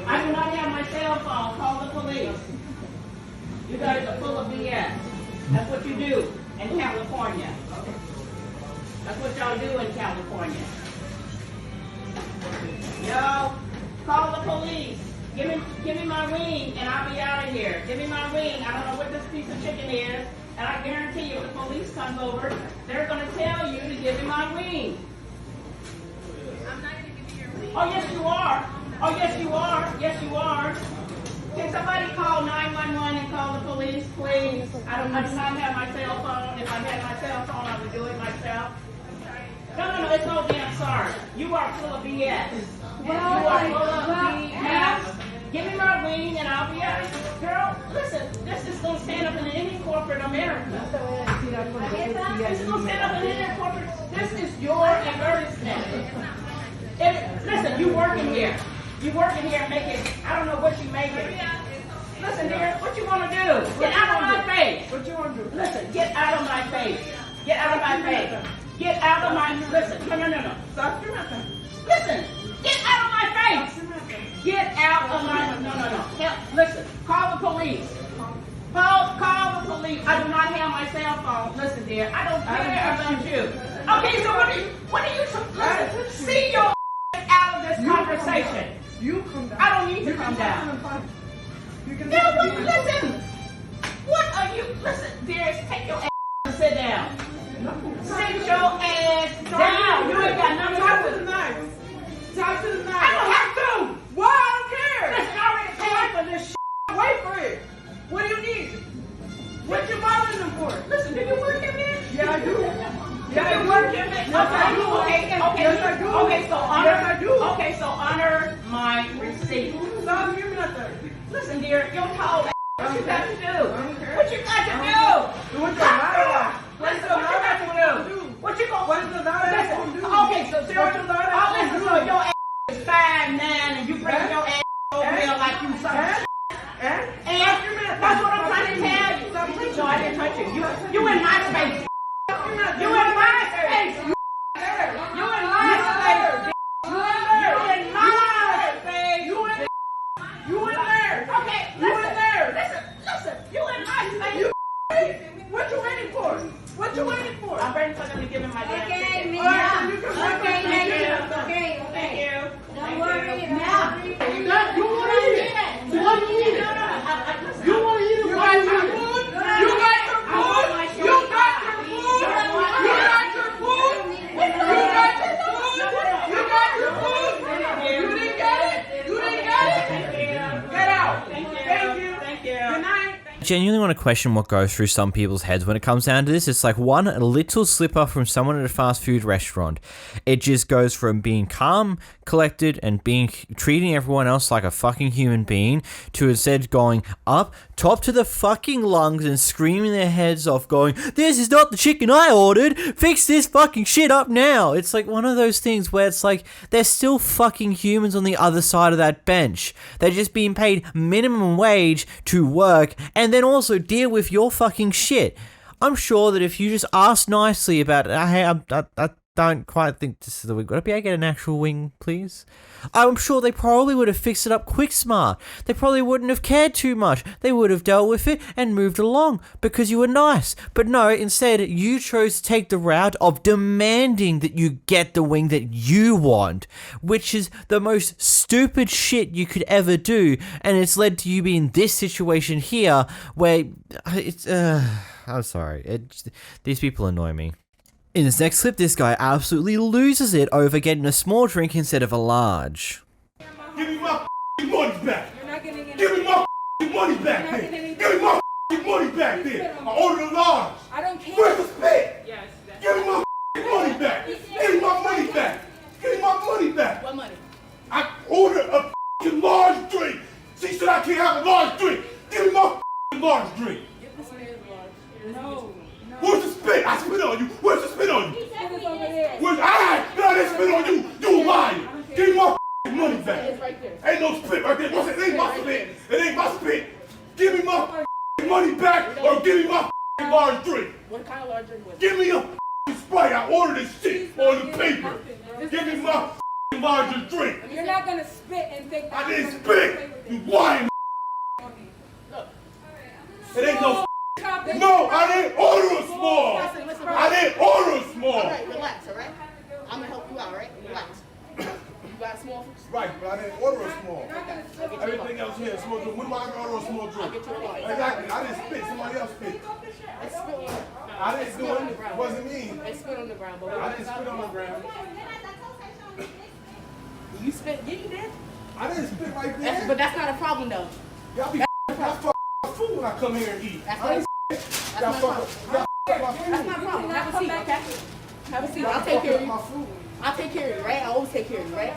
I do not have my cell phone. Call the police. You guys are full of BS. That's what you do in California. That's what y'all do in California. Yo, call the police. Give me my wing and I'll be out of here. Give me my wing. I don't know what this piece of chicken is, and I guarantee you if the police comes over, they're going to tell you to give me my wing. I'm not going to give you your wing. Oh, yes, you are. Oh, yes, you are. Yes, you are. Can somebody call 911 and call the police, please? I do not have my cell phone. If I had my cell phone, I would do it myself. No, it's no damn sorry. You are full of BS. You are full of BS. Give me my wing and I'll be out. Girl, listen, this is going to stand up in any corporate America. This is going to stand up in any corporate. This is your advertisement. Listen, you working here. You working here making, I don't know what you making. Listen, dear, what you want to do? Get out of my face. What you want to do? Listen, get out of my face. Get out of my face. Get out of my, listen, no. Stop your mouth. Listen, get out of my face. Get out of my, no. Listen, call the police. Call the police. I do not have my cell phone. Listen, dear, I don't care about you. Okay, so what are you, listen, see your out of this conversation. You come down. I don't need to come down. Yeah, but listen. What are you? Listen, dear, take your ass and sit down. Sit your ass down. You ain't got nothing to do with it. Talk to the knife. I don't have to. Why? I don't care. Listen, I already paid for this shit. Wait for it. What do you need? What you bothering them for? Listen, do you work in there? Yeah, I do. Yeah, you work in there? Okay. Yes, I do. Okay, so honor. Yes, I do. Okay, so honor my receipt. Stop giving me nothing. Listen, dear, you're told what you got to do. What you got to do? What the matter? Listen, what you got to do? What you gonna? What is the matter? Listen, okay, so listen, so your ass is 5'9" and you bring your ass over here like you something. And that's what I'm trying to tell you. No, I didn't touch you. You in my space. You in my space. You in my space. You in there. Okay, You in there. Listen, you in my space. What you waiting for? What you waiting for? I'm ready for them to give me my damn ticket. Okay, Mia. Alright, so you can Okay, thank okay. Thank you. Don't worry. Now, you want to eat it. You want to eat it. You want to eat it. You got your food. You got your food. You got your food. You got your food. You got your food. You got your food. You didn't get it. You didn't get it. Get out. Thank you. Good night. I genuinely want to question what goes through some people's heads when it comes down to this. It's like one little slip-up from someone at a fast food restaurant. It just goes from being calm, collected, and treating everyone else like a fucking human being to instead going up top to the fucking lungs and screaming their heads off going, "This is not the chicken I ordered! Fix this fucking shit up now!" It's like one of those things where it's like they're still fucking humans on the other side of that bench. They're just being paid minimum wage to work and then also deal with your fucking shit. I'm sure that if you just ask nicely about, hey, I don't quite think this is the wing. Would I be able to get an actual wing, please? I'm sure they probably would have fixed it up quick smart. They probably wouldn't have cared too much. They would have dealt with it and moved along because you were nice. But no, instead, you chose to take the route of demanding that you get the wing that you want, which is the most stupid shit you could ever do. And it's led to you being in this situation here where it's, I'm sorry. These people annoy me. In this next clip, this guy absolutely loses it over getting a small drink instead of a large. Give me my money back. Give me my money back then. Give me my money back then. I ordered a large. I don't care. Where's the spit? Give me my money back. Give me my money back. Give me my money back. What money? I ordered a large drink. She said I can't have a large drink. Give me my large drink. Give this man a large. No. Where's the spit? I spit on you. Where's the spit on you? Spit is over there. Where's I didn't spit on you. You lying. Give me my money back. It's right there. Ain't no spit right there. It ain't my spit. It ain't my spit. Give me my money back or give me my large drink. What kind of large drink was it? Give me a Sprite. I ordered this shit on the paper. Give me my larger drink. You're not gonna spit and think that I didn't spit. You lying. It ain't no. No, I didn't order a small. I didn't order a small. All right, relax, all right? I'm going to help you out, all right? Relax. You got a small? Right, but I didn't order a small. Everything else here is small drink. When do I order a small drink? Exactly. I didn't spit. Somebody else spit. Let's spit. I didn't do it. It wasn't me. I spit on the ground, but I didn't spit on the ground. You spit, yeah, you did. I didn't spit right there. But that's not a problem, though. Y'all be fucking my food when I come here and eat. That's not a problem. That's not a problem. Have a seat, okay? Have a seat. I'll take care of you. I'll take care of you, right? I always take care of you, right?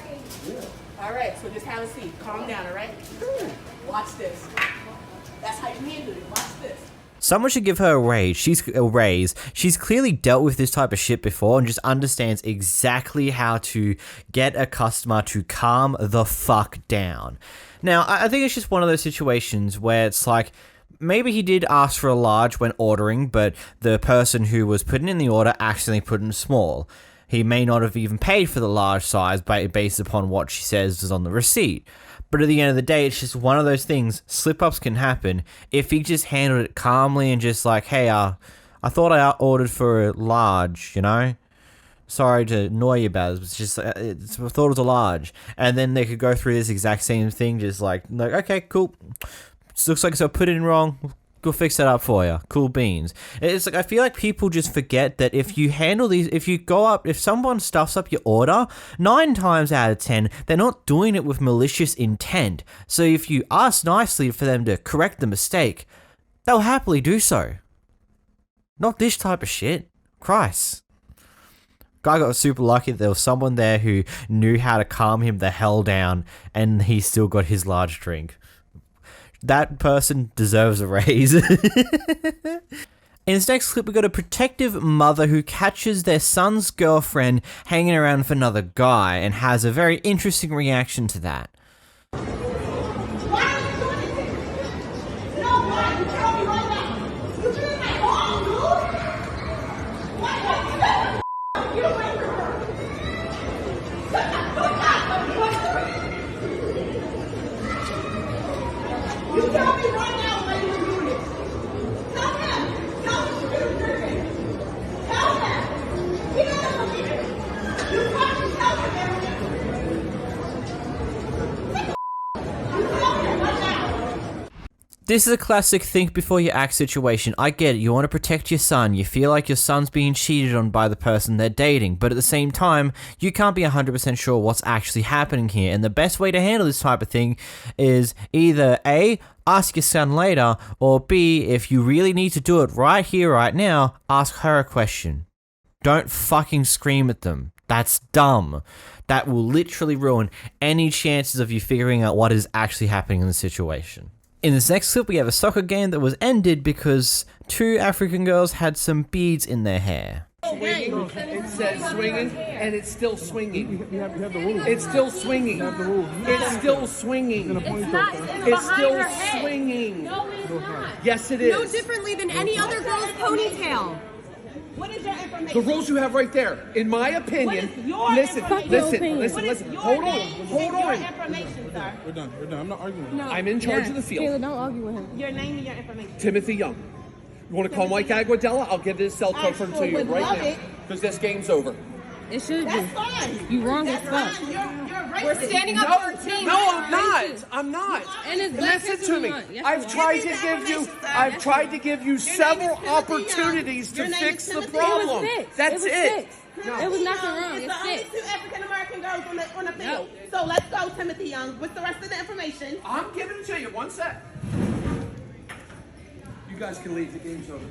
Yeah. All right, so just have a seat. Calm down, all right? Watch this. That's how you handle it. Watch this. Someone should give her a raise. She's clearly dealt with this type of shit before and just understands exactly how to get a customer to calm the fuck down. Now, I think it's just one of those situations where it's like, maybe he did ask for a large when ordering, but the person who was putting in the order accidentally put in small. He may not have even paid for the large size based upon what she says is on the receipt. But at the end of the day, it's just one of those things. Slip-ups can happen. If he just handled it calmly and just like, hey, I thought I ordered for a large, you know? Sorry to annoy you about it. It's just, I thought it was a large. And then they could go through this exact same thing, just like okay, cool. Looks like I put it in wrong. Go fix that up for you. Cool beans. It's like, I feel like people just forget that if you handle these, if someone stuffs up your order, 9 times out of 10, they're not doing it with malicious intent. So if you ask nicely for them to correct the mistake, they'll happily do so. Not this type of shit. Christ. Guy got super lucky that there was someone there who knew how to calm him the hell down, and he still got his large drink. That person deserves a raise. In this next clip, we got a protective mother who catches their son's girlfriend hanging around with another guy and has a very interesting reaction to that. You tell me right now when you do this. Tell him. Tell him to do this. Tell him. He doesn't believe it. You fucking tell him everything. You tell him right now. This is a classic think before you act situation. I get it, you want to protect your son, you feel like your son's being cheated on by the person they're dating, but at the same time, you can't be 100% sure what's actually happening here, and the best way to handle this type of thing is either A, ask your son later, or B, if you really need to do it right here, right now, ask her a question. Don't fucking scream at them. That's dumb. That will literally ruin any chances of you figuring out what is actually happening in the situation. In this next clip, we have a soccer game that was ended because 2 African girls had some beads in their hair. Swinging, it says swinging, and it's still swinging. You have the rules. It's still swinging. It's still swinging. It's still swinging. No, it's not. Yes, it is. No differently than any other girl's ponytail. What is your information? The rules you have right there. In my opinion, listen. Hold on. Your information, sir. We're done. I'm not arguing. No. I'm in charge of the field. Kayla, don't argue with him. Your name and your information. Timothy Young. You want to call Mike Aguadella? I'll give this cell phone to you right now. Because this game's over. It should be. That's fine. You wrong as fuck. You're racist. We're standing up for our team. No, I'm not. I'm not. And it's Black Listen History to me. Month. Yes, I've tried to give you several opportunities to fix the problem. That's it. No. It was nothing wrong. It's It's the only fixed. 2 African American girls on the field. So let's go, Timothy Young. What's the rest of the information? I'm giving it to you. One sec. You guys can leave. The game's over.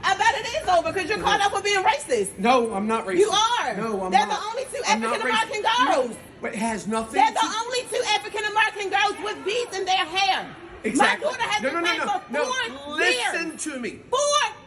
I bet it is over because you're caught up with being racist. No, I'm not racist. You are. No, I'm They're not. the only 2 I'm not African American racist. girls. No, but it has nothing. They're the only 2 African American girls with beads in their hair. Exactly. My daughter has been black for 4 years. Listen to me. 4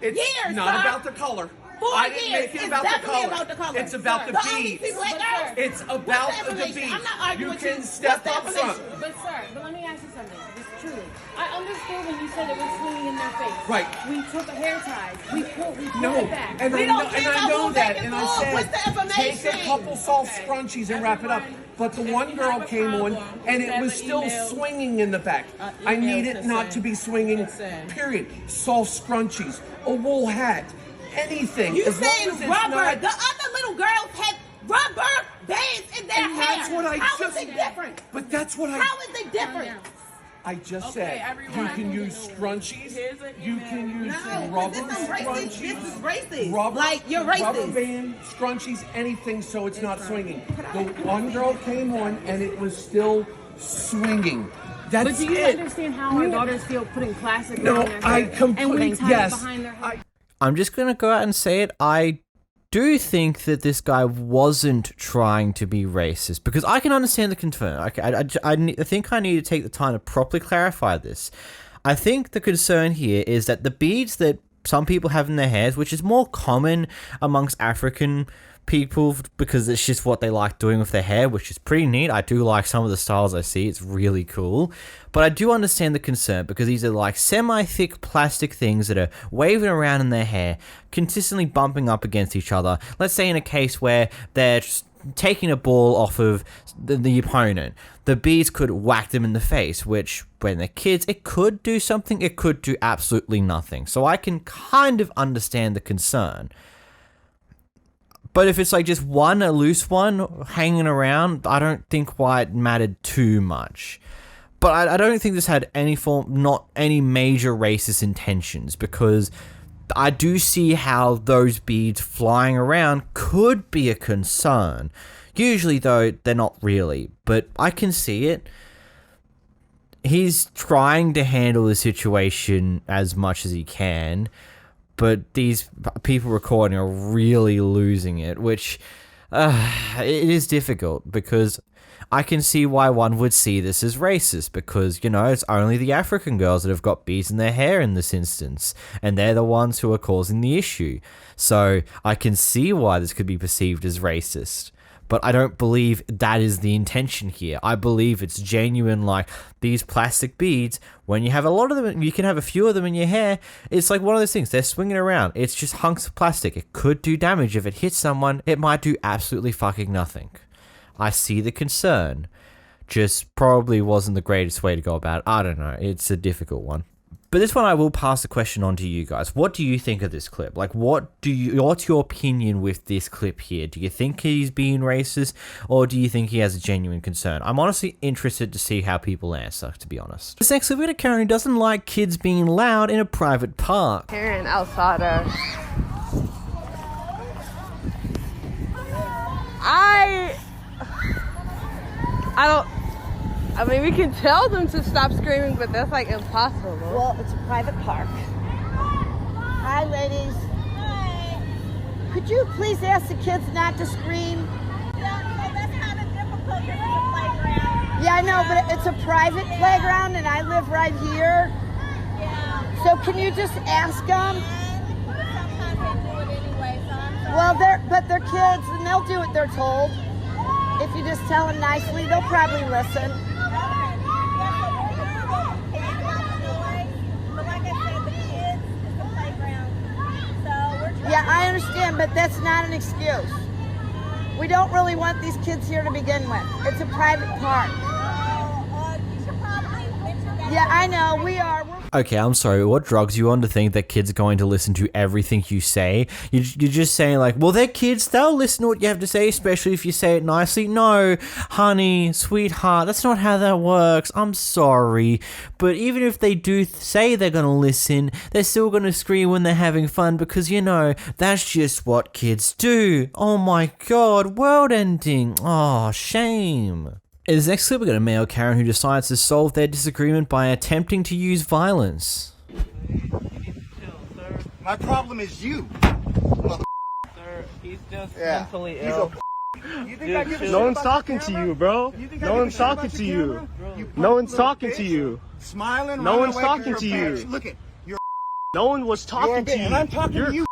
It's years, not sir. about the color. 4 I didn't years. make it It's about the definitely color. about the color. It's about the only beads. 2 black girls. It's about What's the information? beads. I'm not arguing You with you. can step What's up the front. information? But sir, but let me ask you something. This is true. I understood when you said it was swinging in their face. Right. We took a hair ties. We pulled No, it back. and We I don't know, care and I about know who's that, making and I rules. said, What's the take information? a couple soft scrunchies and wrap it up. But the one girl came on, and it was still swinging in the back. I need it not to be swinging, period. Soft scrunchies, a wool hat, anything. You as long saying as it's rubber. not- The other little girls had rubber bands in their And hair. that's what I How just- is it different? But that's what I... How is it different? I just Okay, said everyone. you can use scrunchies. You can use No, rubber this is racist. scrunchies. This is racist. Rubber, Like, you're racist. Rubber band scrunchies, anything, so it's not swinging. The one girl came on and it was still swinging. That's But do you it. understand how our daughters feel putting plastic No, around their I hair completely and we tie yes. it behind their head? I'm just going to go out and say it. I do think that this guy wasn't trying to be racist, because I can understand the concern. I think I need to take the time to properly clarify this. I think the concern here is that the beads that some people have in their hairs, which is more common amongst African people because it's just what they like doing with their hair, which is pretty neat. I do like some of the styles I see. It's really cool. But I do understand the concern because these are like semi-thick plastic things that are waving around in their hair, consistently bumping up against each other. Let's say in a case where they're just taking a ball off of the opponent. The beads could whack them in the face, which when they're kids, it could do something. It could do absolutely nothing. So I can kind of understand the concern. But if it's like just a loose one hanging around, I don't think why it mattered too much. But I don't think this had not any major racist intentions, because I do see how those beads flying around could be a concern. Usually, though, they're not really, but I can see it. He's trying to handle the situation as much as he can, but these people recording are really losing it, which it is difficult, because I can see why one would see this as racist, because, it's only the African girls that have got beads in their hair in this instance, and they're the ones who are causing the issue. So I can see why this could be perceived as racist. But I don't believe that is the intention here. I believe it's genuine, like, these plastic beads, when you have a lot of them, you can have a few of them in your hair, it's like one of those things, they're swinging around, it's just hunks of plastic, it could do damage. If it hits someone, it might do absolutely fucking nothing. I see the concern, just probably wasn't the greatest way to go about it. I don't know, it's a difficult one. But this one I will pass the question on to you guys. What do you think of this clip? Like, what's your opinion with this clip here? Do you think he's being racist, or do you think he has a genuine concern? I'm honestly interested to see how people answer, to be honest. This next clip, we got a Karen who doesn't like kids being loud in a private park. Karen Alsada. I mean, we can tell them to stop screaming, but that's like impossible. Well, it's a private park. Hi, ladies. Hi. Could you please ask the kids not to scream? Yeah, that's kind of difficult because it's a playground. Yeah, I know, but it's a private playground, and I live right here. Yeah. So can you just ask them? Sometimes they do it anyway, so I'm sorry. Well, they're kids, and they'll do what they're told. If you just tell them nicely, they'll probably listen. Yeah, I understand, but that's not an excuse. We don't really want these kids here to begin with. It's a private park. Yeah, I know, we are. Okay, I'm sorry, what drugs you on to think that kids are going to listen to everything you say? You're just saying like, well, they're kids, they'll listen to what you have to say, especially if you say it nicely. No, honey, sweetheart, that's not how that works. I'm sorry. But even if they do say they're going to listen, they're still going to scream when they're having fun because, that's just what kids do. Oh my god, world ending. Oh, shame. In this next clip, we got a male Karen who decides to solve their disagreement by attempting to use violence. My problem is you. Sir, he's just mentally ill. No one's talking to you, bro. No one's talking to you. No one's talking to you. Smiling. No one's talking to you. Look at you. No one was talking to you. And I'm talking to you.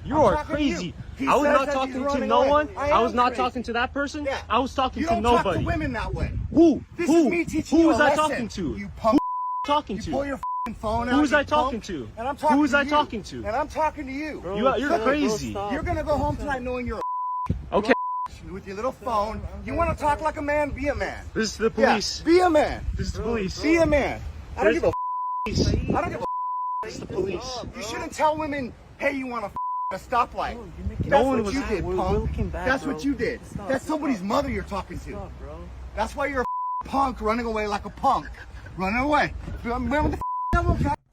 You are crazy. I was not talking to no one. I was not talking to that person. I was talking to nobody. You don't talk to women that way. Who? This is me teaching you Who was a I lesson. talking to? You punk. Talking to? You pull your phone out. Who was I talking to? And I'm talking Who was to I you. talking to? And I'm talking to you. You're crazy. You're gonna go home tonight knowing you're a okay. With your little phone. You want to talk like a man? Be a man. This is the police. Yeah, be a man. This is the police. Be a man. I don't give a I don't give a This is the police. You shouldn't tell women, hey, you want a stoplight. No one was. You did, punk. That's what you did. That's somebody's mother you're talking to. That's why you're a punk running away like a punk. Run away.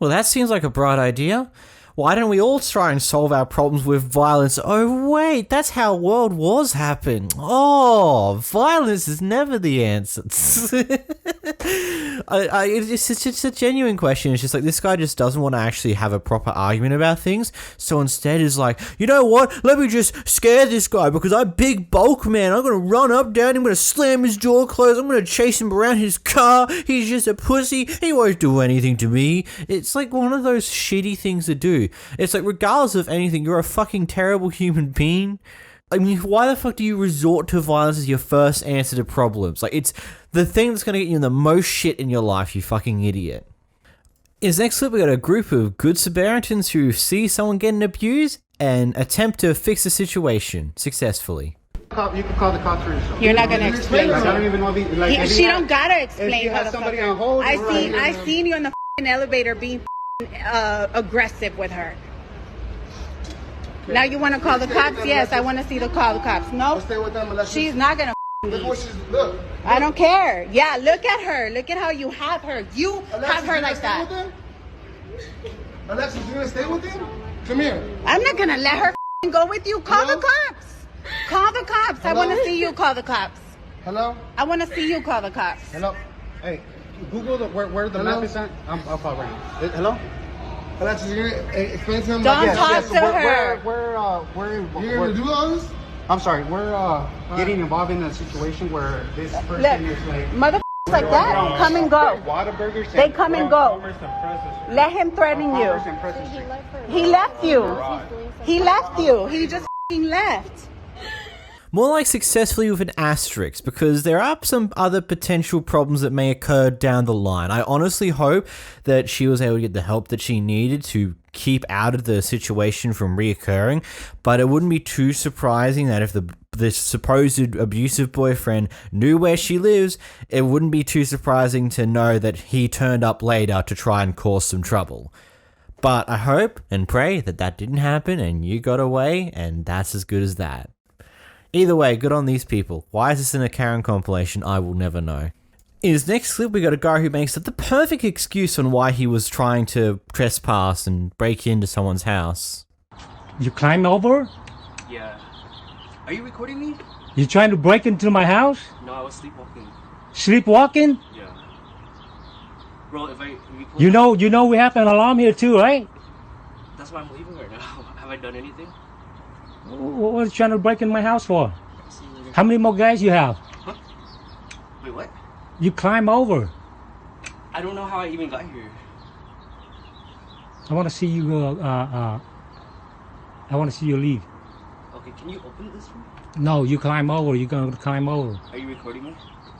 Well, that seems like a bright idea. Why don't we all try and solve our problems with violence? Oh, wait, that's how world wars happen. Oh, violence is never the answer. It's just a genuine question. It's just like, this guy just doesn't want to actually have a proper argument about things. So instead is like, you know what? Let me just scare this guy because I'm big bulk man. I'm going to run up, down, I'm going to slam his door closed. I'm going to chase him around his car. He's just a pussy. He won't do anything to me. It's like one of those shitty things to do. It's like, regardless of anything, you're a fucking terrible human being. I mean, why the fuck do you resort to violence as your first answer to problems? Like, it's the thing that's gonna get you in the most shit in your life, you fucking idiot. In this next clip, we got a group of good Samaritans who see someone getting abused and attempt to fix the situation successfully. You can call the cops for yourself. You're not gonna explain. I don't even know if he, like, She don't gotta explain. If you have somebody on hold, I seen you in the elevator being aggressive with her. Now you want to call the cops? Yes, I want to see the call the cops. No, she's not gonna leave. Look. I don't care. Yeah, look at her. Look at how you have her. You have her like that. Alexis, you gonna stay with him? Come here. I'm not gonna let her go with you. Call the cops. Call the cops. Hello? I want to see you call the cops. Hello? I want to see you call the cops. Hello? Hey, Google where the map is at. I'll call right now. Hello? Alexis, you're gonna explain to him. Don't talk to her. You're gonna do all this? I'm sorry. We're getting involved in a situation where this person is like motherfuckers like that come and go. They come and go. Let him threaten you. He left you. He left you. He just left. More like successfully with an asterisk, because there are some other potential problems that may occur down the line. I honestly hope that she was able to get the help that she needed to keep out of the situation from reoccurring, but it wouldn't be too surprising that if the supposed abusive boyfriend knew where she lives, it wouldn't be too surprising to know that he turned up later to try and cause some trouble. But I hope and pray that that didn't happen and you got away, and that's as good as that. Either way, good on these people. Why is this in a Karen compilation? I will never know. In his next clip, we got a guy who makes the perfect excuse on why he was trying to trespass and break into someone's house. You climb over? Yeah. Are you recording me? You trying to break into my house? No, I was sleepwalking. Sleepwalking? Yeah. Bro, if you know we have an alarm here too, right? That's why I'm leaving right now. Have I done anything? What are you trying to break in my house for? How many more guys you have? Huh? Wait, what? You climb over. I don't know how I even got here. I want to see you I want to see you leave. Okay, can you open this for me? No, you climb over. You're gonna climb over. Are you recording me?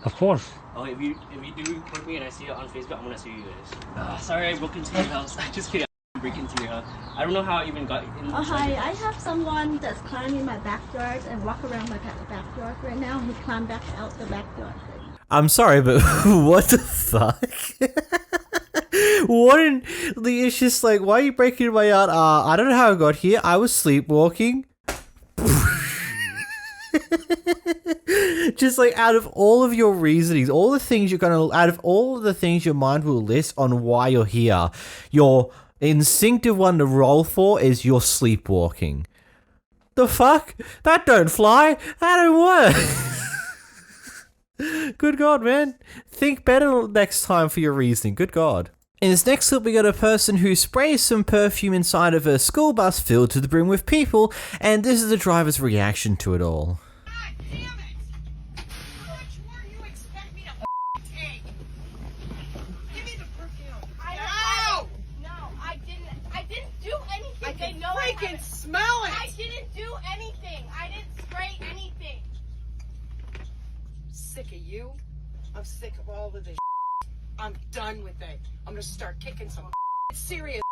Of course. Oh, if you do record me and I see it on Facebook, I'm gonna sue you guys. Sorry, I broke into your house. Just kidding. Break into your house. I don't know how I even got in. Hi, I have someone that's climbing my backyard and walk around my backyard right now. He climbed back out the backyard. I'm sorry, but what the fuck? It's just like, why are you breaking into my yard? I don't know how I got here. I was sleepwalking. Just like, out of all of your reasonings, out of all of the things your mind will list on why you're here, your instinctive one to roll for is you're sleepwalking. The fuck? That don't fly. That don't work. Good God, man. Think better next time for your reasoning. Good God. In this next clip, we got a person who sprays some perfume inside of a school bus filled to the brim with people, and this is the driver's reaction to it all. I can smell it! I didn't do anything! I didn't spray anything! Sick of you. I'm sick of all of this. I'm done with it. I'm gonna start kicking some serious.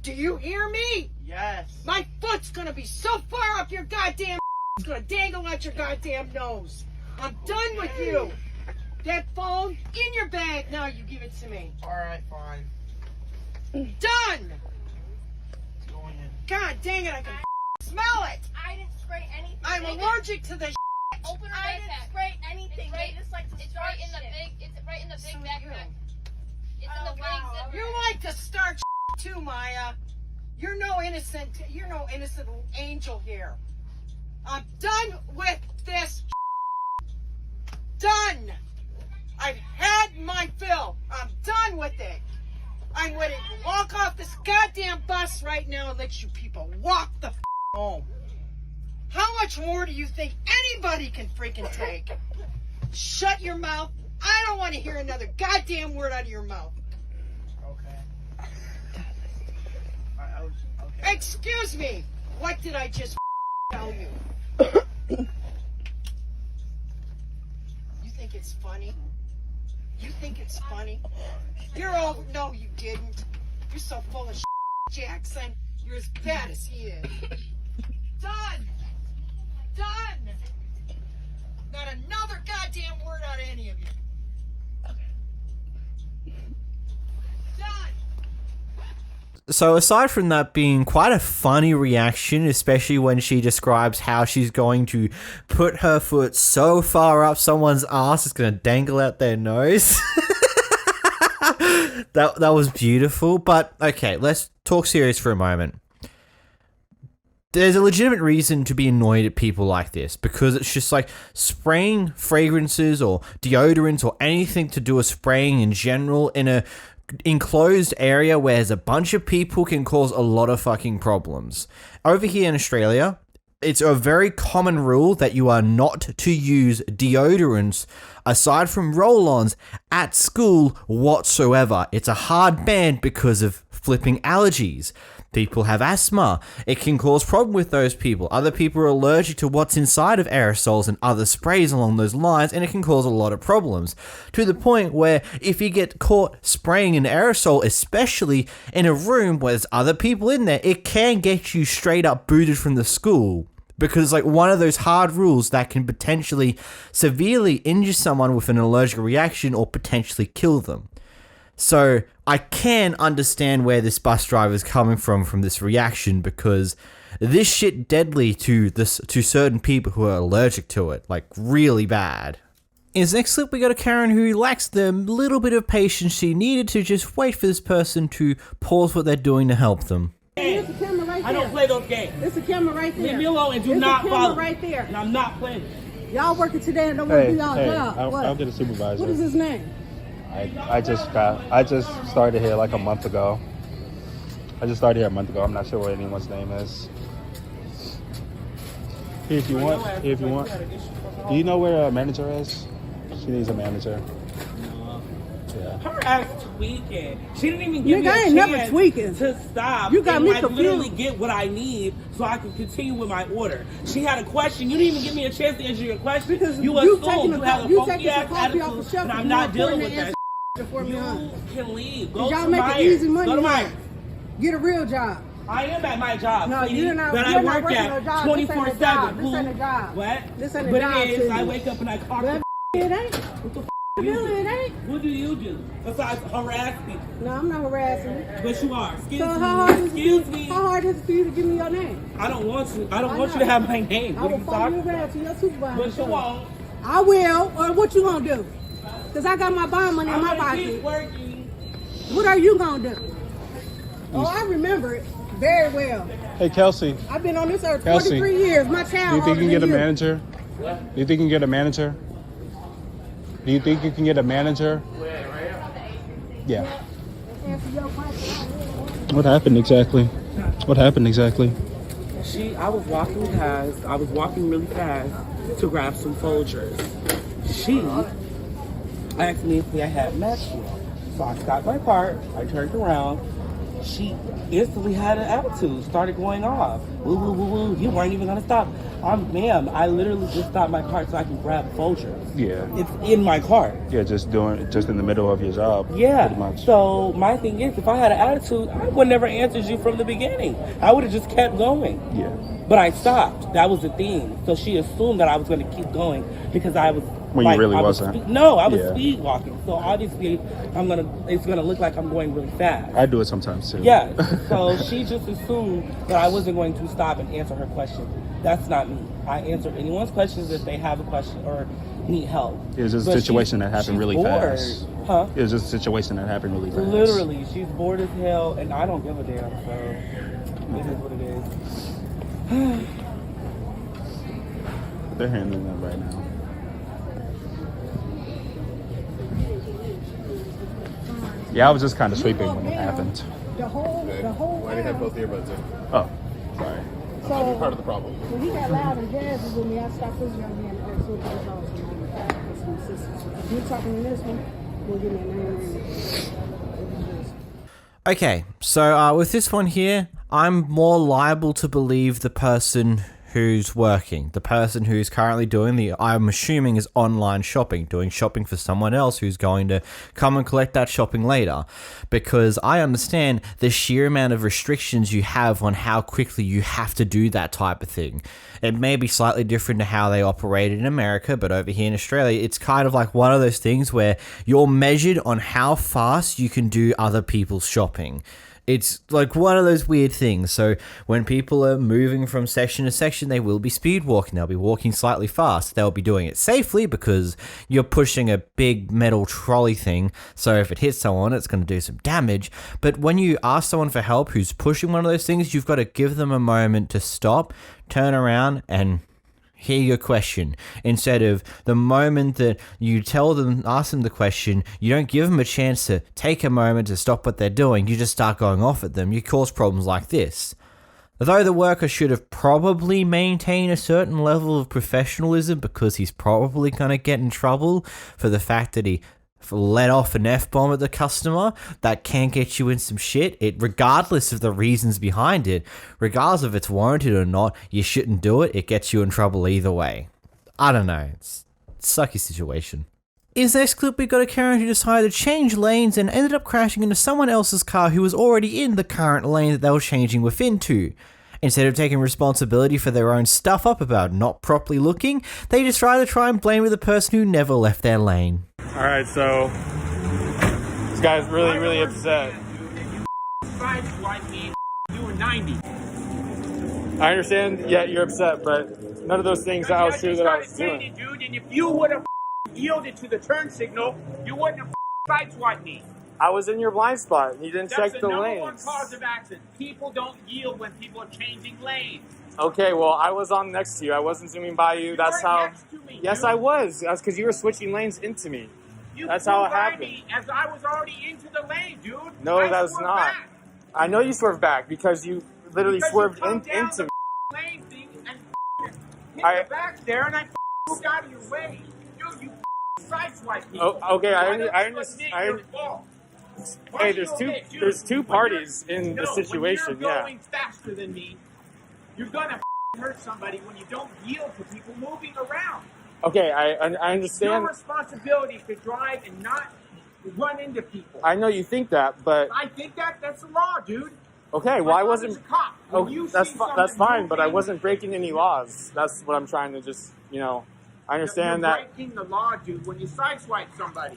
Do you hear me? Yes. My foot's gonna be so far up your goddamn. It's gonna dangle out your goddamn nose. I'm done with you. That phone in your bag. Now you give it to me. Alright, fine. Done! God dang it, I can smell it! I didn't spray anything. I'm allergic to this. Open I didn't spray anything. They just like to start It's right in the big backpack. You like to start too, Maya. You're no innocent angel here. I'm done with this. Done. I've had my fill. I'm done with it. I'm ready to walk off this goddamn bus right now and let you people walk the home. How much more do you think anybody can freaking take? Shut your mouth. I don't want to hear another goddamn word out of your mouth. Okay. Excuse me. What did I just tell you? You think it's funny? You think it's funny? You're all... No, you didn't. You're so full of Jackson. You're as bad as he is. Done. Done. Not another goddamn word out of any of you. So aside from that being quite a funny reaction, especially when she describes how she's going to put her foot so far up someone's ass it's going to dangle out their nose. that was beautiful. But okay, let's talk serious for a moment. There's a legitimate reason to be annoyed at people like this, because it's just like spraying fragrances or deodorants or anything to do with spraying in general in a enclosed area where there's a bunch of people can cause a lot of fucking problems. Over here in Australia, it's a very common rule that you are not to use deodorants aside from roll-ons at school whatsoever. It's a hard ban because of flipping allergies. People have asthma. It can cause problem with those people. Other people are allergic to what's inside of aerosols and other sprays along those lines, and it can cause a lot of problems. To the point where if you get caught spraying an aerosol, especially in a room where there's other people in there, it can get you straight up booted from the school. Because it's like one of those hard rules that can potentially severely injure someone with an allergic reaction or potentially kill them. So I can understand where this bus driver is coming from this reaction, because this shit deadly to certain people who are allergic to it, like really bad. In this next clip, we got a Karen who lacks the little bit of patience she needed to just wait for this person to pause what they're doing to help them. There's a camera right there. I don't play those games. There's a camera right there. Leave me alone and do There's not a follow. camera right there. And I'm not playing. Y'all working today and don't want to do y'all job. I'll get a supervisor. What is his name? I just started here like a month ago. I'm not sure what anyone's name is. Here if you want. Do you know where a manager is? She needs a manager. Yeah. Her ass tweaking. She didn't even give me a I ain't never tweaking. To stop. You got me confused. Literally get what I need so I can continue with my order. She had a question. You didn't even give me a chance to answer your question. Because you assumed you have a funky ass attitude, and I'm not dealing with that. For me, you can leave. Go y'all to making Myers. easy money. Go to Myers. Get a real job. I am at my job. No, sweetie, you're not. That You're I not work working at a job. 24/7. This ain't a job. What? This ain't a but job. It is. I wake up and I talk. It ain't. What the f you do? It ain't. What do you do besides harass people? No, I'm not harassing you. But you are. Excuse me. How hard is it for you to give me your name? I don't want to. I don't want you to have my name. I will follow you around to your supervisor. But you won't. I will. Or what you gonna do? Because I got my bond money in my pocket. What are you gonna do? Oh, I remember it very well. Hey, Kelsey. I've been on this earth 43 years. My child. Do you think you can get a manager? Do you think you can get a manager? Do you think you can get a manager? Yeah. What happened exactly? I was walking past. I was walking really fast to grab some Folgers. She asked me if I had matched you. So I stopped my cart. I turned around. She instantly had an attitude, started going off. Woo, woo, woo, woo. You weren't even gonna stop. Ma'am, I literally just stopped my cart so I can grab Folgers. Yeah. It's in my cart. Yeah, just in the middle of your job. Yeah. Pretty much. So my thing is, if I had an attitude, I would never answered you from the beginning. I would have just kept going. Yeah. But I stopped. That was the thing. So she assumed that I was going to keep going because I was. When you really wasn't. I was speed walking. So obviously, it's gonna look like I'm going really fast. I do it sometimes too. Yeah. So she just assumed that I wasn't going to stop and answer her question. That's not me. I answer anyone's questions if they have a question or need help. It's just a situation that happened really fast. Huh? It was just a situation that happened really fast. Literally, she's bored as hell, and I don't give a damn, so it is what it is. They're handling that right now. Yeah, I was just kind of sleeping when it happened. Why do you have both earbuds in? Oh, sorry. So, I'll be part of the problem. When he got loud and jazzy with me, I stopped listening to him and so if you're talking to this one, we'll give me a name. Okay, so with this one here, I'm more liable to believe the person who's working, the person who's currently doing the, I'm assuming, is online shopping, doing shopping for someone else who's going to come and collect that shopping later. Because I understand the sheer amount of restrictions you have on how quickly you have to do that type of thing. It may be slightly different to how they operate in America, but over here in Australia, it's kind of like one of those things where you're measured on how fast you can do other people's shopping. It's like one of those weird things. So when people are moving from section to section, they will be speed walking. They'll be walking slightly fast. They'll be doing it safely because you're pushing a big metal trolley thing. So if it hits someone, it's going to do some damage. But when you ask someone for help who's pushing one of those things, you've got to give them a moment to stop, turn around, and hear your question. Instead of the moment that you tell them, ask them the question, you don't give them a chance to take a moment to stop what they're doing. You just start going off at them. You cause problems like this. Though the worker should have probably maintained a certain level of professionalism because he's probably going to get in trouble for the fact that he let off an F-bomb at the customer, that can get you in some shit. Regardless of the reasons behind it, regardless if it's warranted or not, you shouldn't do it. It gets you in trouble either way. I don't know. It's a sucky situation. In this next clip, we got a Karen who decided to change lanes and ended up crashing into someone else's car who was already in the current lane that they were changing within to. Instead of taking responsibility for their own stuff up about not properly looking, they just try and blame the person who never left their lane. Alright, so this guy's really upset. You were 90. I understand, yeah, you're upset, but none of those things I was true that I was doing. Dude, and if you would have yielded to the turn signal, you wouldn't have sideswiped me. I was in your blind spot, and you didn't check the That's the lanes. number one cause of accident. People don't yield when people are changing lanes. Okay, well, I was on next to you. I wasn't zooming by you. That's how. Next to me, Yes, dude. I was. That's because you were switching lanes into me. You That's flew how it by happened. me as I was already into the lane, dude. No, I that was swerved not. back. I know you swerved back because you literally Because swerved you come down into the me. lane thing and hit I- the back there, and I moved out of your way. Dude, you sideswiped me. Oh, okay, I Why don't you understand. admit your fault? Why Hey, don't you admit, dude, there's two when parties you're- in the no, situation. when you're Yeah. going faster than me, you're gonna hurt somebody when you don't yield to people moving around. Okay, I It's your understand. responsibility to drive and not run into people. I know you think that, but I think that's the law, dude. okay. My Well, I father's wasn't. a cop. When Oh, you that's see that's something fine. But I moving, wasn't breaking any laws. That's what I'm trying to just, I understand you're that. breaking the law, dude, when you sideswipe somebody.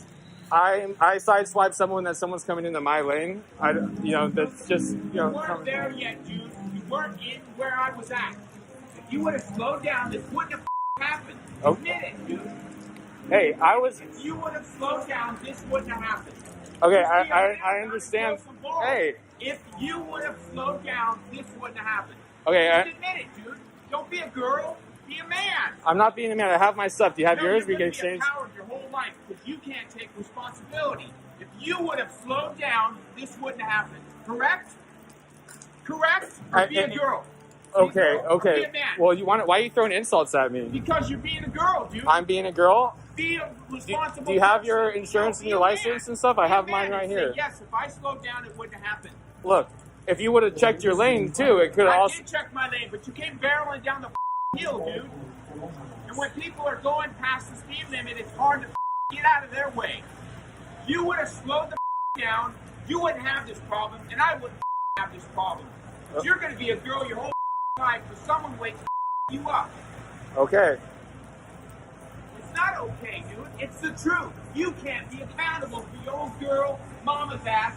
I sideswipe someone that someone's coming into my lane. That's just You weren't there yet, dude. You weren't in where I was at. If you would have slowed down, this wouldn't have happened. Oh. Admit it, dude. Hey, I was. If you would have slowed down, this wouldn't have happened. Okay, See, I understand. some balls. Hey. If you would have slowed down, this wouldn't have happened. Okay, Just admit it, dude. Don't be a girl. Be a man. I'm not being a man. I have my stuff. Do you have yours? We You're can gonna be a exchange. coward your whole life because you can't take responsibility. If you would have slowed down, this wouldn't have happened. Correct? Correct? Or be a girl. Okay, okay. Be a man. Well, why are you throwing insults at me? Because you're being a girl, dude. I'm being a girl. Be a responsible Do you have person. your insurance No, and your be a man. license and stuff? I Be a have man mine right and say, here. yes, if I slowed down, it wouldn't have happened. Look, if you would have checked your lane too, it could have I also. did check my lane, but you came barreling down the hill, dude. And when people are going past the speed limit, it's hard to get out of their way. If you would have slowed the down, you wouldn't have this problem, and I wouldn't have this problem. You're going to be a girl your whole life, but someone wakes you up. Okay. It's not okay, dude. It's the truth. You can't be accountable for your own girl, mama's ass.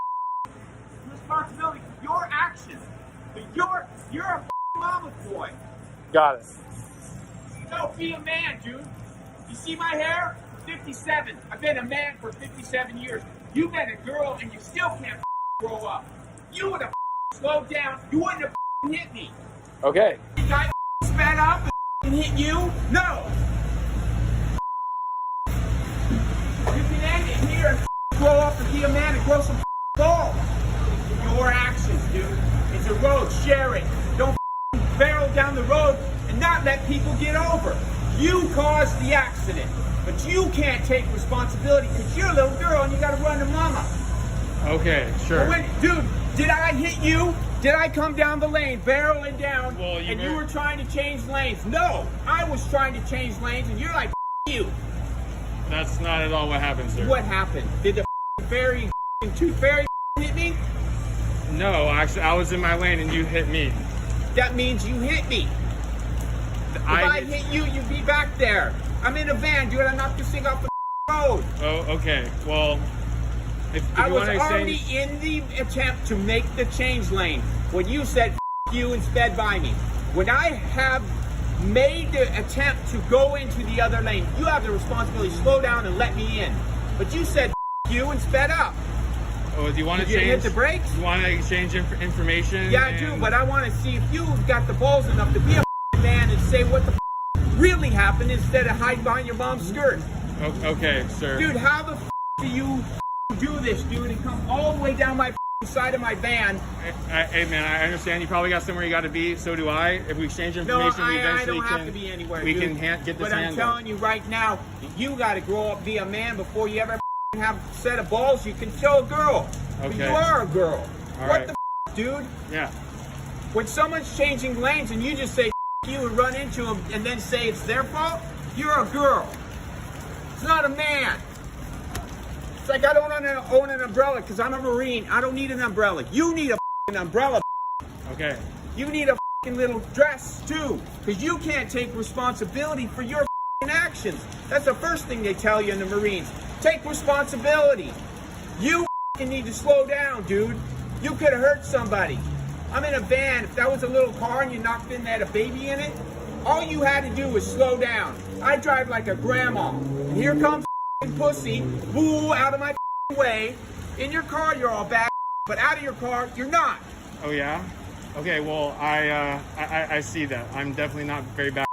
Responsibility for your actions. But you're a mama's boy. Got it. No, be a man, dude. You see my hair? 57. I've been a man for 57 years. You've been a girl and you still can't grow up. You would have slowed down. You wouldn't have hit me. Okay. Did I sped up and hit you? No. You can end it here and grow up and be a man and grow some balls. Your actions, dude. It's a road. Share it. Don't barrel down the road and not let people get over. You caused the accident, but you can't take responsibility because you're a little girl and you got to run to mama. Okay, sure. Dude, did I hit you? Did I come down the lane, barreling down, and you were trying to change lanes? No, I was trying to change lanes, and you're like, you. That's not at all what happened, sir. What happened? Did the tooth fairy hit me? No, actually, I was in my lane and you hit me. That means you hit me. If I hit you, you'd be back there. I'm in a van, dude. I knocked this thing off the road. Oh, okay. Well, if I you was want to already in the attempt to make the change lane when you said you and sped by me. When I have made the attempt to go into the other lane, you have the responsibility to slow down and let me in. But you said you and sped up. Oh, do you want to change? You hit the brakes? You want to exchange information? Yeah, I do, but I want to see if you got the balls enough to be a man and say what the really happened instead of hide behind your mom's skirt. Okay, sir. Dude, how the do you do this, dude, and come all the way down my side of my van? Hey, man, I understand you probably got somewhere you got to be. So do I. If we exchange information, we eventually I don't have to be anywhere. We dude. can get this But I'm handled. telling you right now, you got to grow up, be a man before you ever have a set of balls you can show a girl. Okay. But you are a girl. All what right. the dude? Yeah. When someone's changing lanes and you just say you and run into them and then say it's their fault, you're a girl. It's not a man. It's like I don't own an umbrella because I'm a Marine. I don't need an umbrella. You need a umbrella. Okay. You need a little dress too because you can't take responsibility for your actions. That's the first thing they tell you in the Marines. Take responsibility. You need to slow down, dude. You could have hurt somebody. I'm in a van. If that was a little car and you knocked in that had a baby in it, all you had to do was slow down. I drive like a grandma. And here comes pussy, boo, out of my way. In your car, you're all bad, but out of your car, you're not. Oh yeah. Okay. Well, I see that. I'm definitely not very bad.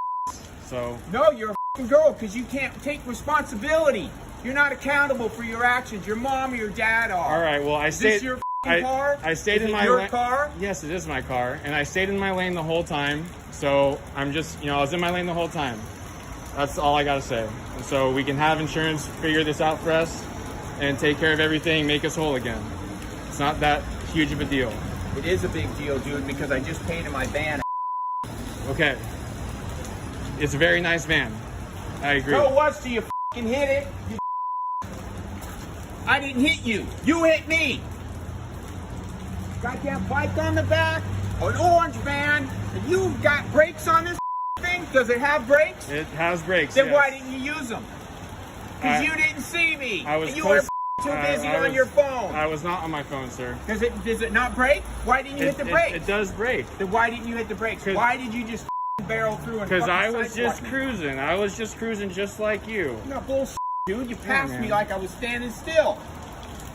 So. No, you're a girl because you can't take responsibility. You're not accountable for your actions. Your mom or your dad are. All right. Well, Is this your car? I stayed in my your car? Yes, it is my car, and I stayed in my lane the whole time. So I'm just, I was in my lane the whole time. That's all I gotta say. And so we can have insurance figure this out for us and take care of everything, make us whole again. It's not that huge of a deal. It is a big deal, dude, because I just painted my van. Okay. It's a very nice van. I agree. No, it was till you hit it. I didn't hit you. You hit me. Goddamn bike on the back, an orange van, and you got brakes on this thing? Does it have brakes? It has brakes. Then yes. why didn't you use them? Because you didn't see me. I was you were too busy on your phone. I was not on my phone, sir. Does it not brake? Why didn't you hit the brakes? It does brake. Then why didn't you hit the brakes? Why did you just barrel through and because I was sidewalk just me? cruising. I was just cruising just like you. You're not bullshit, dude. You passed me like I was standing still.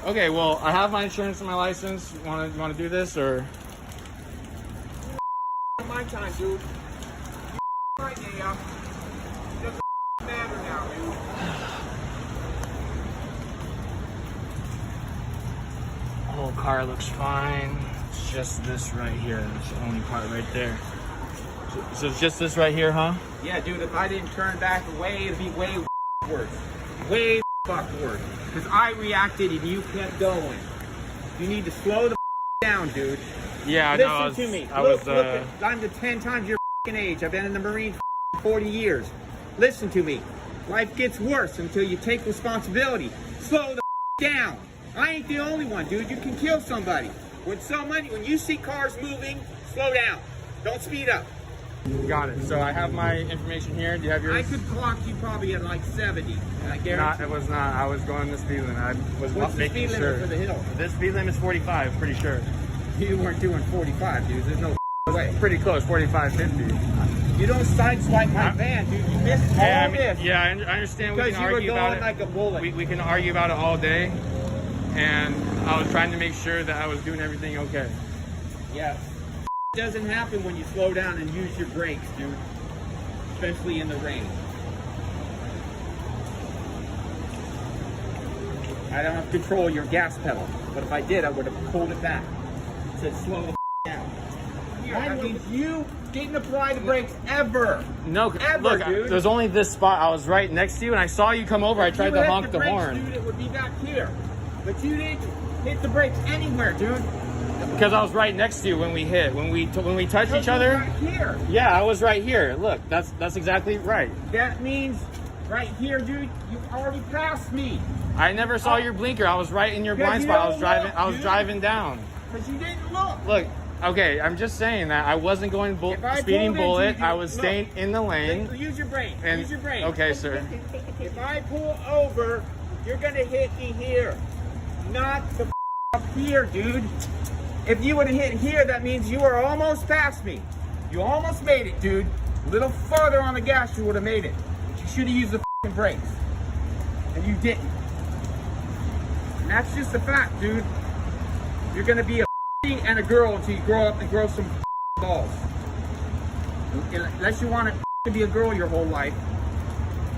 Okay, well, I have my insurance and my license. You want to do this or? My time, dude. My day up. It doesn't matter now, dude. The whole car looks fine. It's just this right here. That's the only part right there. So it's just this right here, huh? Yeah, dude, if I didn't turn back away, it'd be way worse. Way worse. Because I reacted and you kept going. You need to slow the down, dude. Yeah, Listen to me. Look, I'm the 10 times your age. I've been in the Marines for 40 years. Listen to me. Life gets worse until you take responsibility. Slow the down. I ain't the only one, dude. You can kill somebody. When you see cars moving, slow down. Don't speed up. Got it. So I have my information here. Do you have yours? I could clock you probably at like 70. And I guarantee. It was not. I was going the speed limit. I was What's the making speed sure. limit for the hill? This speed limit is 45, pretty sure. You weren't doing 45, dude. There's no way. Pretty close, 45, 50. You don't sideswipe my van, dude. You missed all this. Yeah, I understand we Because can you were argue about it. going like a bullet. We can argue about it all day. And I was trying to make sure that I was doing everything okay. Yeah. Doesn't happen when you slow down and use your brakes, dude. Especially in the rain. I don't have control of your gas pedal. But if I did, I would have pulled it back. It said slow the down. That means you didn't apply the brakes ever. No, ever, look, dude. there's only this spot. I was right next to you, and I saw you come over. I tried to honk the brakes, horn. Dude, it would be back here. But you didn't hit the brakes anywhere, dude. Because I was right next to you when we hit. When we touched each other. Right here. Yeah, I was right here. Look, that's exactly right. That means right here, dude. You already passed me. I never saw your blinker. I was right in your blind spot. I was driving down. Because you didn't look. Look, okay, I'm just saying that I wasn't going speeding bullet. I was staying in the lane. Use your brake. And, use your brake. Okay, sir. If I pull over, you're gonna hit me here, not the up here, dude. If you would have hit here, that means you were almost past me. You almost made it, dude. A little further on the gas, you would have made it. But you should have used the brakes, and you didn't. And that's just a fact, dude. You're gonna be a and a girl until you grow up and grow some balls. Unless you want to be a girl your whole life.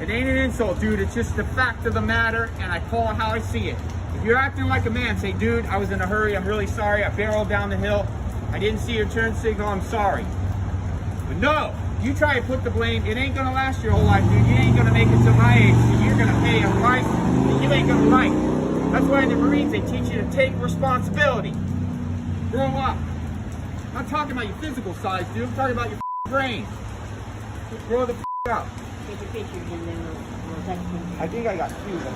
It ain't an insult, dude. It's just the fact of the matter, and I call it how I see it. If you're acting like a man, say, dude, I was in a hurry. I'm really sorry. I barreled down the hill. I didn't see your turn signal. I'm sorry. But no, you try to put the blame. It ain't gonna last your whole life, dude. You ain't gonna make it to my age. So you're gonna pay a price that you ain't gonna like. That's why in the Marines they teach you to take responsibility. Grow up. I'm not talking about your physical size, dude. I'm talking about your brain. Just grow the up. Take your pictures and then we'll text you. I think I got two of them.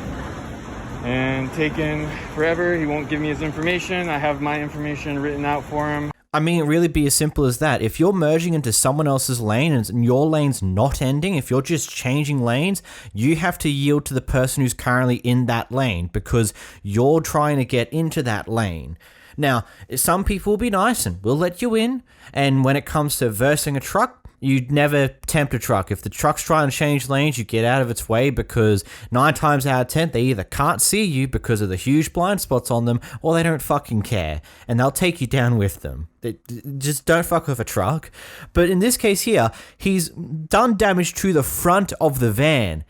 And taken forever. He won't give me his information. I have my information written out for him. I mean, it really be as simple as that. If you're merging into someone else's lane and your lane's not ending, if you're just changing lanes, you have to yield to the person who's currently in that lane because you're trying to get into that lane. Now, some people will be nice and will let you in, and when it comes to versing a truck, you'd never tempt a truck. If the truck's trying to change lanes, you get out of its way because 9 times out of 10, they either can't see you because of the huge blind spots on them, or they don't fucking care, and they'll take you down with them. Just don't fuck with a truck. But in this case here, he's done damage to the front of the van.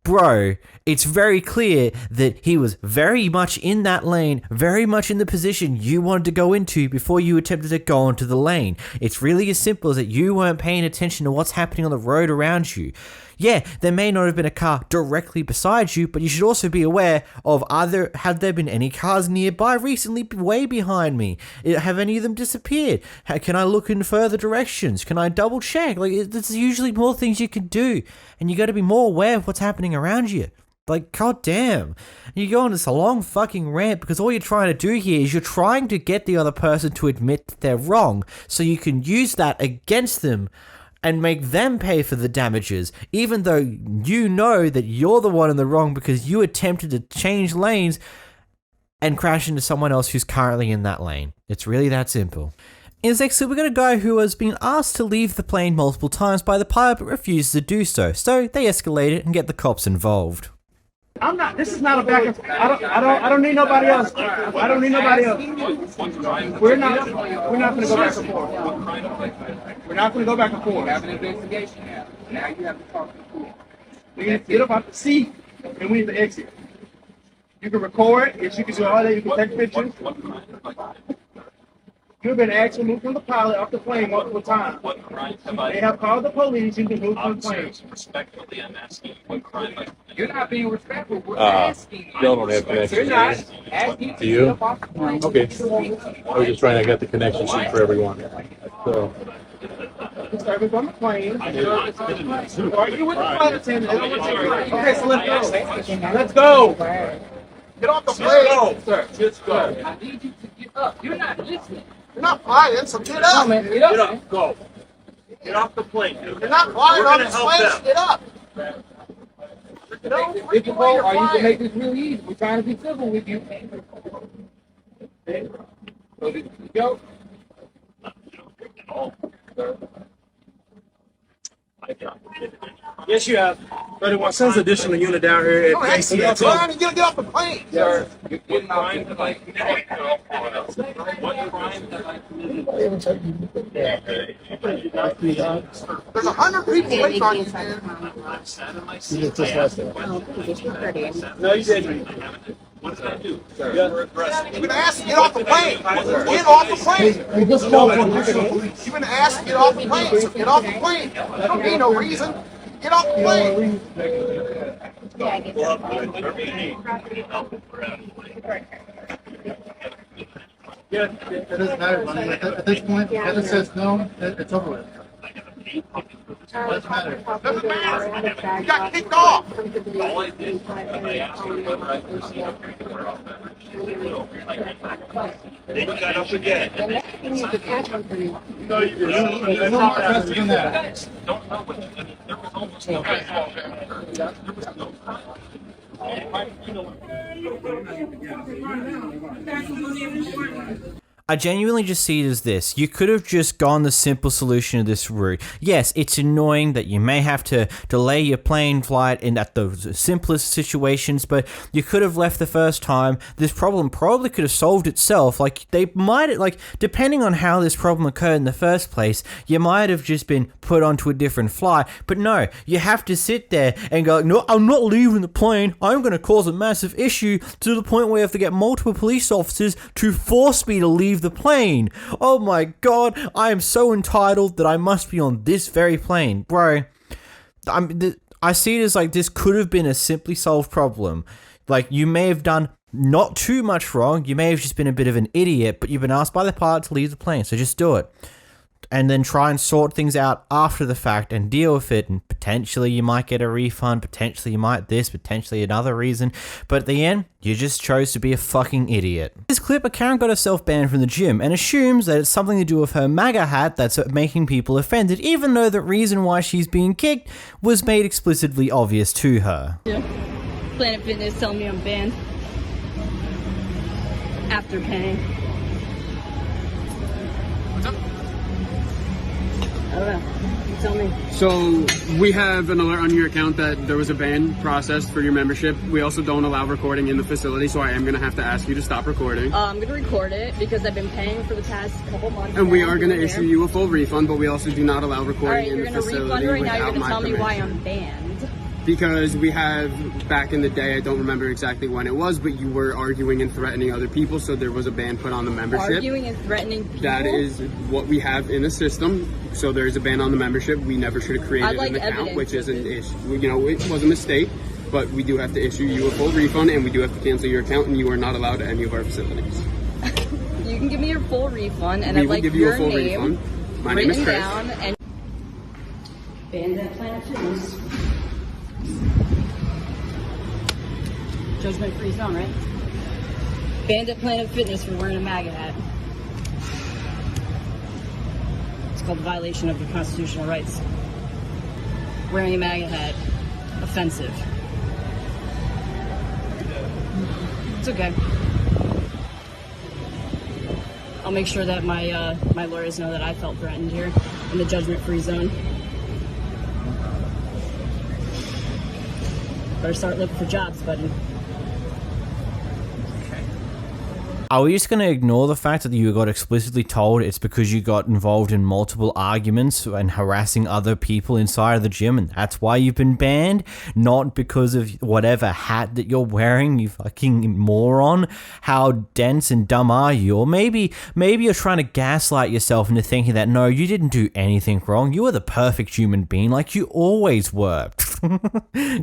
Bro, it's very clear that he was very much in that lane, very much in the position you wanted to go into before you attempted to go into the lane. It's really as simple as that you weren't paying attention to what's happening on the road around you. Yeah, there may not have been a car directly beside you, but you should also be aware of have there been any cars nearby recently way behind me? Have any of them disappeared? Can I look in further directions? Can I double check? Like, there's usually more things you can do, and you got to be more aware of what's happening around you. Like, goddamn. You go on this long fucking rant because all you're trying to do here is you're trying to get the other person to admit that they're wrong so you can use that against them and make them pay for the damages, even though you know that you're the one in the wrong because you attempted to change lanes and crash into someone else who's currently in that lane. It's really that simple. In this next clip, we got a guy who has been asked to leave the plane multiple times by the pilot but refuses to do so, so they escalate it and get the cops involved. I'm not. This is not a back and forth. I don't need nobody else. I don't need nobody else. We're not going to go back and forth. We're not going to go back and forth. We have an investigation now. Now you have to talk to the police. We need to get up out the seat and we need to exit. You can record. Yes, you can do all that. You can take pictures. You've been asked to move from the pilot off the plane multiple times. They have called the police. You can move from the plane. Respectfully, I'm asking you what crime. You're not being respectful. We're asking. Y'all don't have connection. You're not asking To you? to get up off the plane. Okay. I was just trying to get the connection sheet for everyone. So. Service on the plane. Are you with the flight attendant? Okay, so let's go. Let's go. Get off the plane. Sir, just go. I need you to get up. You're not listening. You're not flying, so get up. Man, get up. Go. Get off the plane, dude. You're not flying on this plane. Get up. Difficult, or you can make this real easy. We're trying to be civil with you. Okay. So this is go. Yes, you have. 31 cents additional unit down here at ACA. Trying to get off the plane. Sir, What crime did I commit? There's 100 people waiting on you, man. no, you didn't. What did I do? You've been asked to get off the plane. Get off the plane. You've been asked to get off the plane, so get off the plane. There don't be no reason. Get off the plane. Yeah, it doesn't matter, buddy. At this point, if it says no, it's over with. Doesn't matter. Doesn't matter. You got kicked off. Then you got up again. No, you didn't. There's no more faster than that. I genuinely just see it as this. You could have just gone the simple solution of this route. Yes, it's annoying that you may have to delay your plane flight in at the simplest situations, but you could have left the first time. This problem probably could have solved itself. Like, they might, like, depending on how this problem occurred in the first place, you might have just been put onto a different flight. But no, you have to sit there and go, no, I'm not leaving the plane. I'm going to cause a massive issue to the point where you have to get multiple police officers to force me to leave the plane. Oh my god, I am so entitled that I must be on this very plane. Bro, I see it as like this could have been a simply solved problem. Like, you may have done not too much wrong, you may have just been a bit of an idiot, but you've been asked by the pilot to leave the plane, so just do it. And then try and sort things out after the fact and deal with it, and potentially you might get a refund, potentially you might this, potentially another reason, but at the end, you just chose to be a fucking idiot. This clip, a Karen got herself banned from the gym and assumes that it's something to do with her MAGA hat that's making people offended, even though the reason why she's being kicked was made explicitly obvious to her. Yeah. Planet Fitness telling me I'm banned after paying. What's up? I don't know. You tell me. So we have an alert on your account that there was a ban processed for your membership. We also don't allow recording in the facility, so I am going to have to ask you to stop recording. I'm going to record it because I've been paying for the past couple months. And we are going to issue you a full refund, but we also do not allow recording in the facility. You're going to refund right now. You're going to without tell my me why permission. I'm banned. Because we have, back in the day, I don't remember exactly when it was, but you were arguing and threatening other people, so there was a ban put on the membership. Arguing and threatening people? That is what we have in the system. So there's a ban on the membership. We never should have created an account, which is an issue. You know, it was a mistake, but we do have to issue you a full refund, and we do have to cancel your account, and you are not allowed at any of our facilities. You can give me your full refund, and We I'd will like give you your a full name refund. My name is written Chris. down and banned at Planet Fitness. Judgment free zone, right? Banned at Planet Fitness for wearing a MAGA hat. It's called violation of your constitutional rights. Wearing a MAGA hat, offensive. It's okay. I'll make sure that my my lawyers know that I felt threatened here in the judgment-free zone. Better start looking for jobs, buddy. Are we just going to ignore the fact that you got explicitly told it's because you got involved in multiple arguments and harassing other people inside of the gym and that's why you've been banned? Not because of whatever hat that you're wearing, you fucking moron? How dense and dumb are you? Or maybe you're trying to gaslight yourself into thinking that no, you didn't do anything wrong. You were the perfect human being like you always were.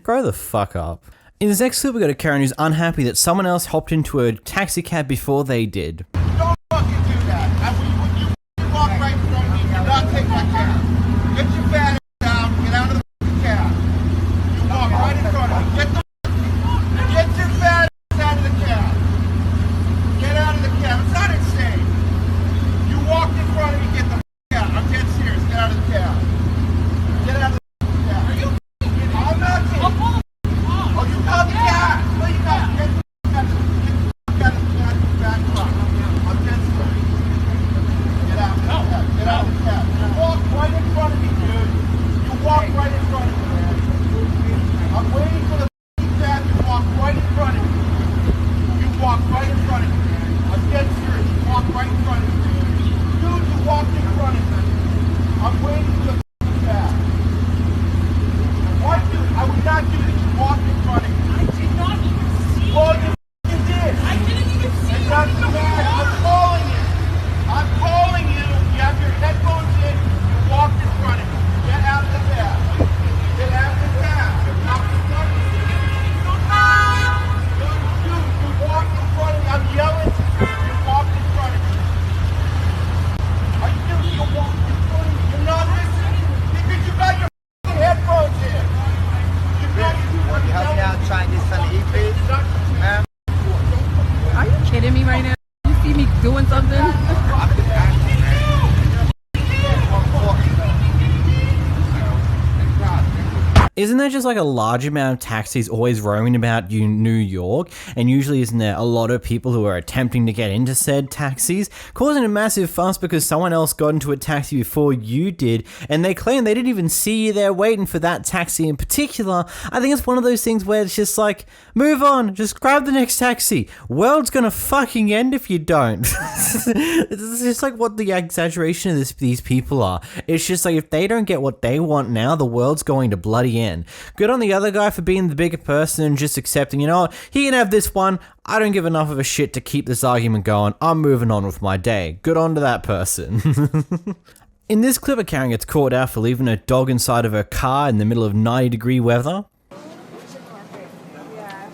Grow the fuck up. In this next clip, we got a Karen who's unhappy that someone else hopped into a taxi cab before they did. Don't fucking do that. When you walk right in front of me, do not take my cab. Get your fat ass out, get out of the cab. You walk right in front of me. Get your fat ass out of the cab. Get out of the cab. It's not insane. You walked in front of me, get the out. I'm dead serious. Get out of the cab. Get out of the cab. Are you kidding me? I'm not kidding. Oh, you called the cab. Well, you got to get Get out of the cab. You walked right in front of me, dude. You walk right in front of me. I'm waiting for the cab to walk right in front of me. You walk right in front of me. I'm dead serious. You walk right in front of me. Dude, you walked in front of me. I'm waiting for the cab. Why do I would not do this? You walked in front of me. I did not even see you. Well, you did. I didn't even see you. I'm calling you. I'm calling you. You have your headphones in. You walked in front of me. Get out of the cab. Get out of the cab. You're not in front of me. Dude, you walked in front of me. I'm yelling. You walked in front of me. Are you doing? You walked in front of me. You're not listening because you got your headphones in. You got your Help me out, try and get something to eat, please. Ma'am? Are you kidding me right now? You see me doing something? Isn't there just like a large amount of taxis always roaming about New York? And usually isn't there a lot of people who are attempting to get into said taxis, causing a massive fuss because someone else got into a taxi before you did, and they claim they didn't even see you there waiting for that taxi in particular? I think it's one of those things where it's just like, move on, just grab the next taxi. World's gonna fucking end if you don't. It's just like what the exaggeration of these people are. It's just like if they don't get what they want now, the world's going to bloody end. Good on the other guy for being the bigger person and just accepting, you know what, he can have this one. I don't give enough of a shit to keep this argument going. I'm moving on with my day. Good on to that person. In this clip, a Karen gets caught out for leaving her dog inside of her car in the middle of 90-degree weather.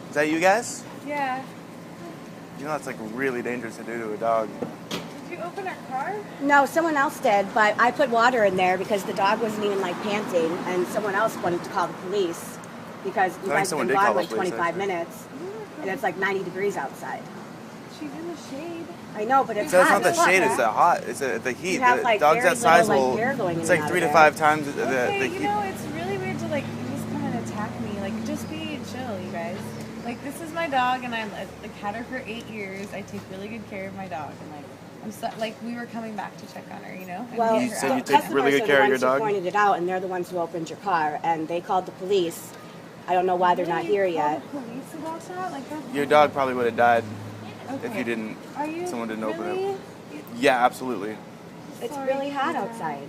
Is that you guys? Yeah. You know that's like really dangerous to do to a dog. Did you open our car? No, someone else did, but I put water in there because the dog wasn't even like panting, and someone else wanted to call the police because you guys have been gone like 25 minutes, and it's like 90 degrees outside. She's in the shade. I know, but it's So hot. it's not the shade, it's the hot, it's the heat. You have, The like, dogs very that size little, will, like, hair going it's in and like out 3 of to there. 5 times the Okay, heat. you know, it's really weird to like just come and attack me. Like, just be chill, you guys. Like, this is my dog, and I've had her for 8 years. I take really good care of my dog, and like, I'm so, like, we were coming back to check on her, you know. And Well, You said you take really good care of your dog? Customers are the ones who pointed it out, and they're the ones who opened your car, and they called the police. I don't know why they're not here yet. Police about that? Like, that's Your dog probably would have died if Okay. you didn't, Are you someone didn't open really? it. Yeah, absolutely. It's Sorry, really hot Peter. outside.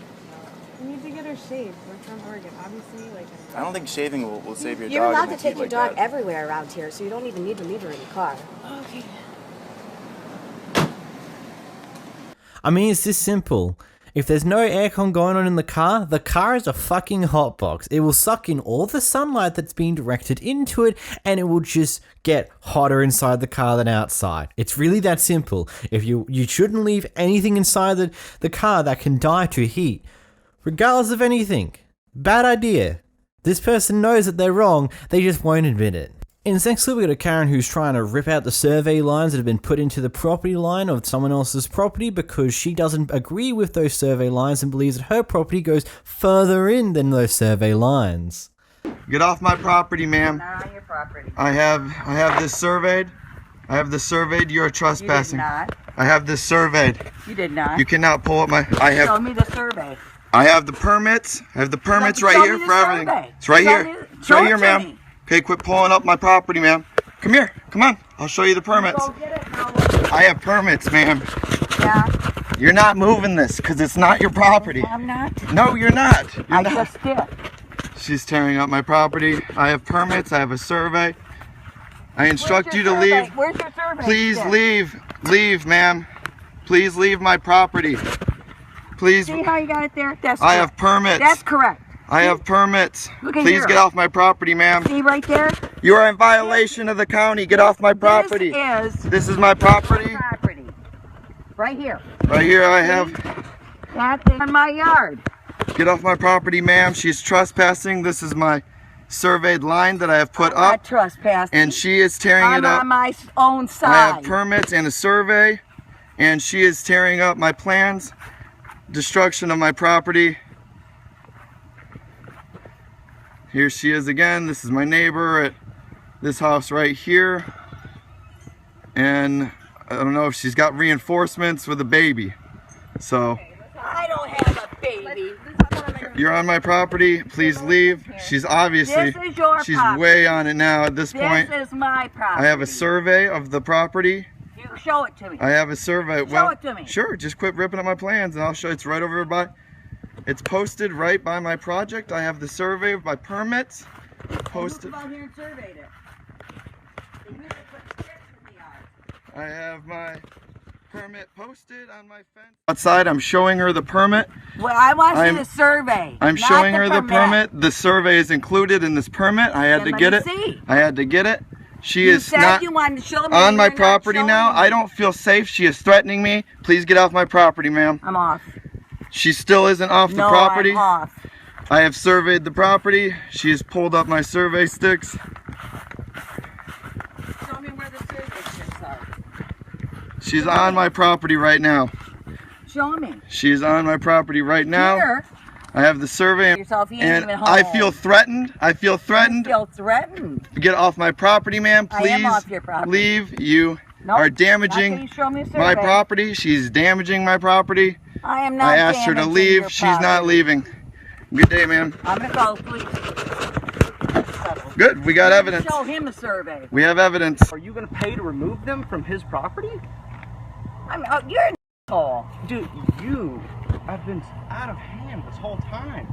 We need to get her shaved. We're from Oregon, obviously. Like, I don't think shaving will save your You're dog. allowed in to the take heat your like dog that. everywhere around here, so you don't even need to leave her in the car. okay. I mean, it's this simple. If there's no aircon going on in the car is a fucking hotbox. It will suck in all the sunlight that's being directed into it, and it will just get hotter inside the car than outside. It's really that simple. If you shouldn't leave anything inside the car that can die to heat, regardless of anything. Bad idea. This person knows that they're wrong, they just won't admit it. In the next clip, we got a Karen who's trying to rip out the survey lines that have been put into the property line of someone else's property because she doesn't agree with those survey lines and believes that her property goes further in than those survey lines. Get off my property, ma'am. Not on your property. I have this surveyed. I have this surveyed. You're trespassing. You did not. I have this surveyed. You did not. You cannot pull up my. Show me the survey. I have the permits. I have the permits right Show here me the for everything. survey. It's right Show here. me- It's show right it here, to ma'am. me. Okay, quit pulling up my property, ma'am. Come here. Come on. I'll show you the permits. Go get it now. I have permits, ma'am. Yeah. You're not moving this because it's not your property. I'm not. No, you're not. You're I not. just did. She's tearing up my property. I have permits. I have a survey. I instruct you your to survey? leave. Where's your survey? Please then? leave. Leave, ma'am. Please leave my property. Please. See how you got it there? That's I correct. have permits. That's correct. I have permits. Look at Please here. get off my property, ma'am. See right there? You are in violation of the county. Get off my property. This is my property. Property. Right here. Right here I have. That's in my yard. Get off my property, ma'am. She's trespassing. This is my surveyed line that I have put I'm not up. trespassing. And she is tearing I'm it up. on my own side. I have permits and a survey. And she is tearing up my plans. Destruction of my property. Here she is again. This is my neighbor at this house right here. And I don't know if she's got reinforcements with a baby. So I don't have a baby. You're on my property. Please leave. She's obviously, This is your she's property. way on it now at this point. This is my property. I have a survey of the property. You show it to me. I have a survey. Show it to me. Sure. Just quit ripping up my plans and I'll show. It's right over by. It's posted right by my project. I have the survey of my permits. Posted. Come out here and surveyed it. I have my permit posted on my fence. Outside, I'm showing her the permit. Well, I want to see the survey. I'm not showing the her the permit. The survey is included in this permit. I had Then to let get me it. see. I had to get it. She You is said not you wanted to show me, on my you're not property now. showing me. I don't feel safe. She is threatening me. Please get off my property, ma'am. I'm off. She still isn't off the No, property. I'm off. I have surveyed the property. She has pulled up my survey sticks. Show me where the survey sticks are. She's on my property right now. Show me. She's on my property right now. Here. I have the survey, Yourself, he ain't and even I home. feel threatened. I feel threatened. You feel threatened. Get off my property, ma'am. I Please am off your property. leave. You Nope, are not till damaging you show me a my survey. property. She's damaging my property. I am not I asked her to damaging leave. your She's not property. leaving. Good day, ma'am. I'm gonna call the police. Good. We got evidence. Show him a survey. We have evidence. Are you gonna pay to remove them from his property? I mean, oh, you're an asshole. Dude, you have been out of hand this whole time.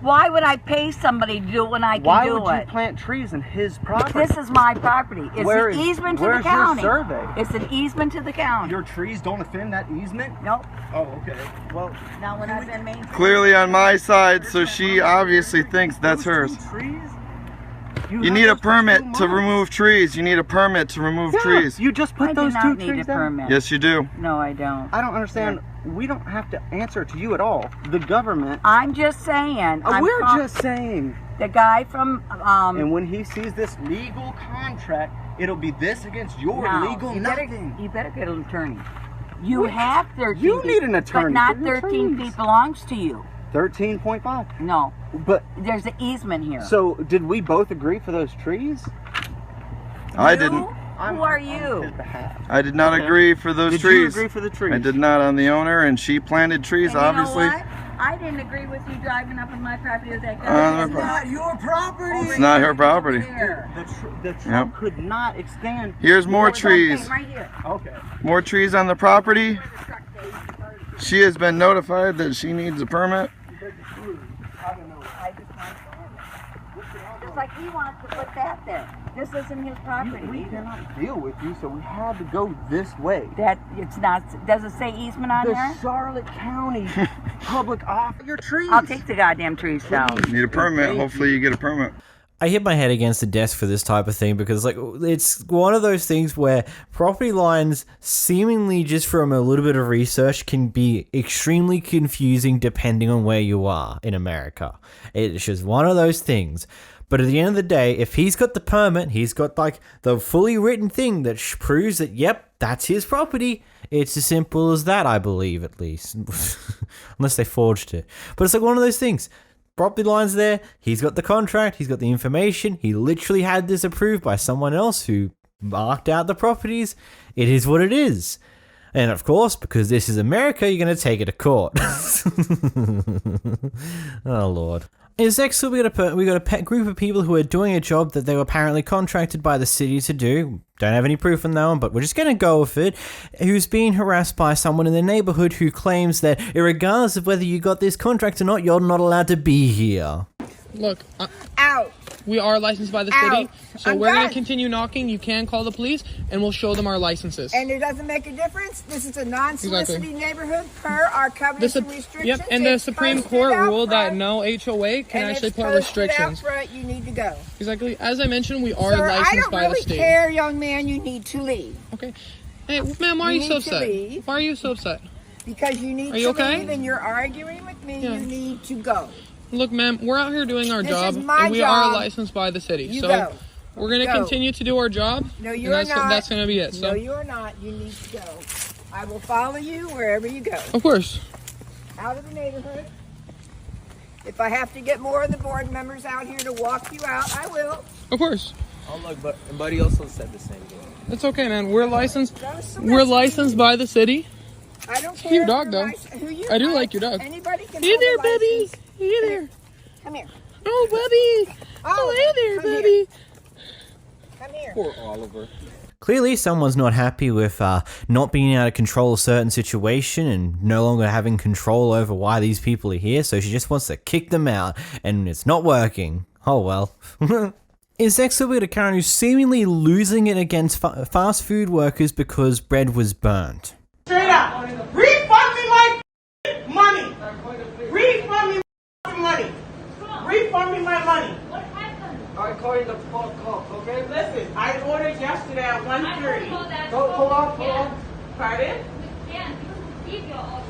Why would I pay somebody to do it when I can Why do would you it? plant trees in his property? This is my property. It's Where an is- easement to the where's your county. survey? It's an easement to the county. Your trees don't offend that easement? Nope. Oh, okay. Well, Now when I've been maintained. Clearly on my side, so she obviously thinks that's hers. trees? You need a permit to remove trees. You need a permit to remove trees. You just put I those do two not need trees a down? permit. Yes, you do. No, I don't. I don't understand. We don't have to answer to you at all. The government. I'm just saying. We're just saying. The guy from And when he sees this legal contract, it'll be this against your no, legal you nothing. you better get an attorney. You have 13 You feet, need an attorney but not for your 13 trees. feet belongs to you. 13.5. No. But there's an easement here. So did we both agree for those trees? I didn't. Who are you? I did not agree for those Did trees. you agree for the trees? I did not on the owner, and she planted trees, And obviously. You know what? I didn't agree with you driving up on my property with that On guy. my pro- not your property. It's not her property. The trunk Yep. could not extend. Here's more trees. Right here. Okay. More trees on the property. She has been notified that she needs a permit. Just like he wants to put that there. This isn't his property. We cannot deal with you, so we had to go this way. That it's not. Does it say easement on The there? Charlotte County public office. Your trees. I'll take the goddamn trees down. Need a permit. Hopefully you get a permit. I hit my head against the desk for this type of thing because, like, it's one of those things where property lines, seemingly just from a little bit of research, can be extremely confusing depending on where you are in America. It's just one of those things. But at the end of the day, if he's got the permit, he's got, like, the fully written thing that proves that, yep, that's his property. It's as simple as that, I believe, at least. Unless they forged it. But it's like one of those things. Property line's there, he's got the contract, he's got the information, he literally had this approved by someone else who marked out the properties. It is what it is. And of course, because this is America, you're going to take it to court. Oh, Lord. Next, we got a group of people who are doing a job that they were apparently contracted by the city to do. Don't have any proof on that one, but we're just going to go with it. Who's being harassed by someone in the neighborhood who claims that, regardless of whether you got this contract or not, you're not allowed to be here. Look, out. We are licensed by the city, so we're going to continue knocking. You can call the police, and we'll show them our licenses. And it doesn't make a difference. This is a non-soliciting neighborhood per our covenants and restrictions. Yep, and the It's Supreme posted Court out ruled that front, no HOA can and actually it's put posted restrictions. Out front, you need to go. Exactly. As I mentioned, we are Sir, licensed I don't by really the state. care, young man. You need to leave. Okay. Hey, ma'am, why are you so need to upset? leave. Why are you so upset? Because you need Are you to okay? leave and you're arguing with me. Yeah. You need to go. Look, ma'am, we're out here doing our This job, is my and we job. are licensed by the city. You so go. we're going to Go. continue to do our job. No, and you're not. That's going to be it. So. No, you're not. You need to go. I will follow you wherever you go. Of course. Out of the neighborhood. If I have to get more of the board members out here to walk you out, I will. Of course. Oh look, but Buddy also said the same thing. It's okay, man. We're licensed. We're licensed by the city. I don't care. Your dog, though. Who you I do like your dog. Anybody can. Hey there, Bubby. Hey there. Come here. Oh, Bubby. Oh, hey there, Bubby. Come here. Poor Oliver. Clearly, someone's not happy with not being able to control a certain situation and no longer having control over why these people are here, so she just wants to kick them out, and it's not working. Oh well. Is next we'll be Karen who's seemingly losing it against fast food workers because bread was burnt. Straight up. Refund me my money. Refund me my money. Refund me my money. What happened? I called the cops, okay? Listen, I ordered yesterday at 1:30. Hold on. Pardon? We can't. You keep your order.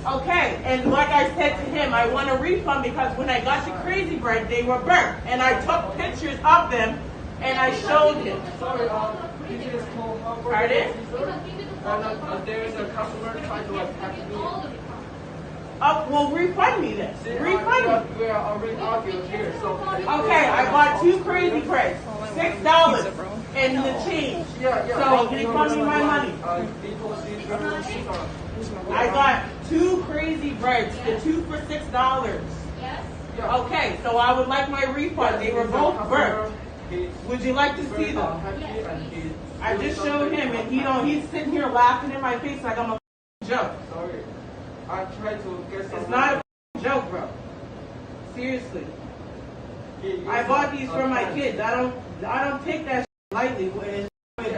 Okay, and like I said to him, I want a refund because when I got the crazy bread, they were burnt. And I took pictures of them and I showed him. Sorry, you just call her. Pardon? There's a customer trying to attack me. Well, refund me then. Refund me. We are already arguing here, so. Okay, I bought 2 crazy breads. $6 and the change. So refund me my money. I got 2 crazy breads, the 2 for $6. Yes. Okay, so I would like my refund. They were both burnt. Would you like to see them? I just showed him, and he's sitting here laughing in my face like I'm a joke. Sorry. I tried to get some. It's not a joke, bro. Seriously. I bought these for my kids. I don't take that lightly. With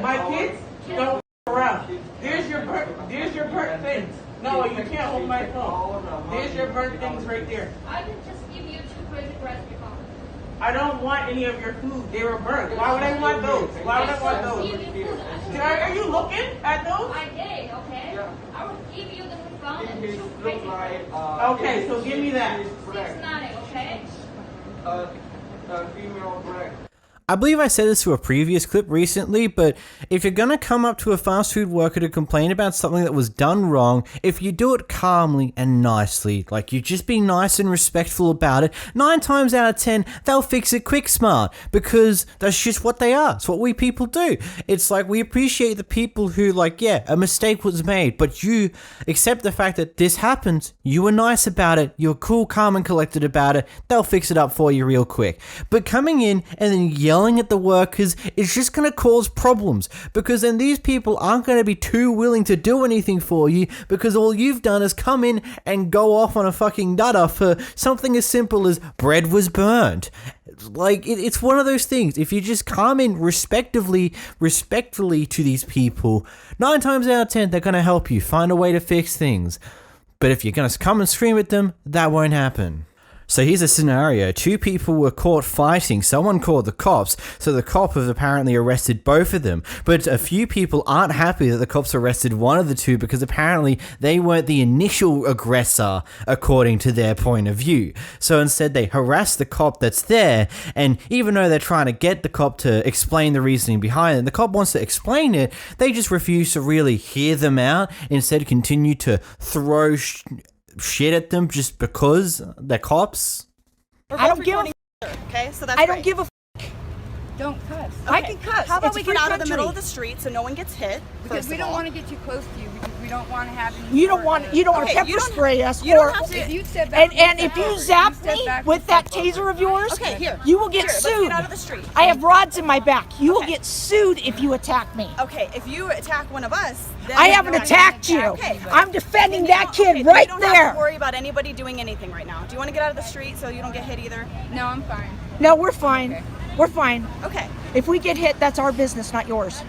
my kids, don't around. There's your burnt things. No, you can't hold my phone. There's your burnt things right there. I can just give you 2 crazy breads before. I don't want any of your food. They were burnt. Why would I want those? Why would I want those? Are you looking at those? I did, okay? I will give you the refund and 2 crazy breads. Okay, so give me that. $6.90, okay? Female bread. I believe I said this to a previous clip recently, but if you're gonna come up to a fast food worker to complain about something that was done wrong, if you do it calmly and nicely, like you just be nice and respectful about it, 9 times out of 10, they'll fix it quick smart, because that's just what they are. It's what we people do. It's like we appreciate the people who, like, yeah, a mistake was made, but you accept the fact that this happened, you were nice about it, you're cool, calm and collected about it, they'll fix it up for you real quick. But coming in and then yelling at the workers is just going to cause problems, because then these people aren't going to be too willing to do anything for you, because all you've done is come in and go off on a fucking dudder for something as simple as bread was burned. Like, it's one of those things. If you just come in respectfully to these people, 9 times out of 10 they're going to help you find a way to fix things. But if you're going to come and scream at them, that won't happen. So here's a scenario. 2 people were caught fighting. Someone called the cops, so the cop has apparently arrested both of them. But a few people aren't happy that the cops arrested one of the 2 because apparently they weren't the initial aggressor according to their point of view. So instead they harass the cop that's there, and even though they're trying to get the cop to explain the reasoning behind it, the cop wants to explain it, they just refuse to really hear them out, instead continue to throw shit at them just because they're cops. I don't give a f***, okay? So that's I don't give a f***. Don't cuss. Okay. I can cuss. How about it's we get free out of the country. middle of the street so no one gets hit? Because we don't want to get too close to you because we don't want to have any. You don't want to pepper spray us, You or don't have to. If you step back, and if you zap me with that taser of yours, Okay, here. you will get Here, let's sued. get out of the street. I have rods in my back. You will get sued if you attack me. Okay, if you attack one of us, then I haven't attacked you. Okay, I'm defending that kid okay, right you don't there. have to worry about anybody doing anything right now. Do you want to get out of the street so you don't get hit either? No, I'm fine. No, we're fine. Okay. We're fine. Okay. If we get hit, that's our business, not yours.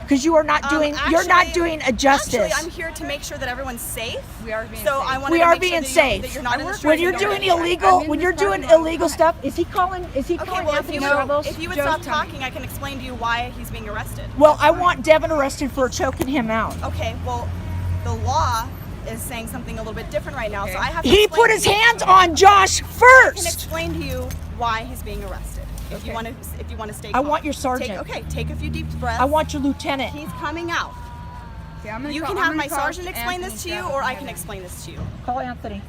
Because you are not doing. You're not doing a justice. Actually, I'm here to make sure that everyone's safe. We are being safe. I want We to are make being sure that safe. that you're not in the street. When you're doing illegal stuff, is he calling? Okay, well, Anthony Travels? if you would stop talking, I can explain to you why he's being arrested. Well, I want Devin arrested for choking him out. Okay, well, the law is saying something a little bit different right now, so I have to He explain put to his you- hands on Josh I can first. explain to you why he's being arrested. If you want to stay I calm. want your sergeant. Take a few deep breaths. I want your lieutenant. He's coming out. You can have my sergeant explain this to you, or I can explain this to you. Call Anthony.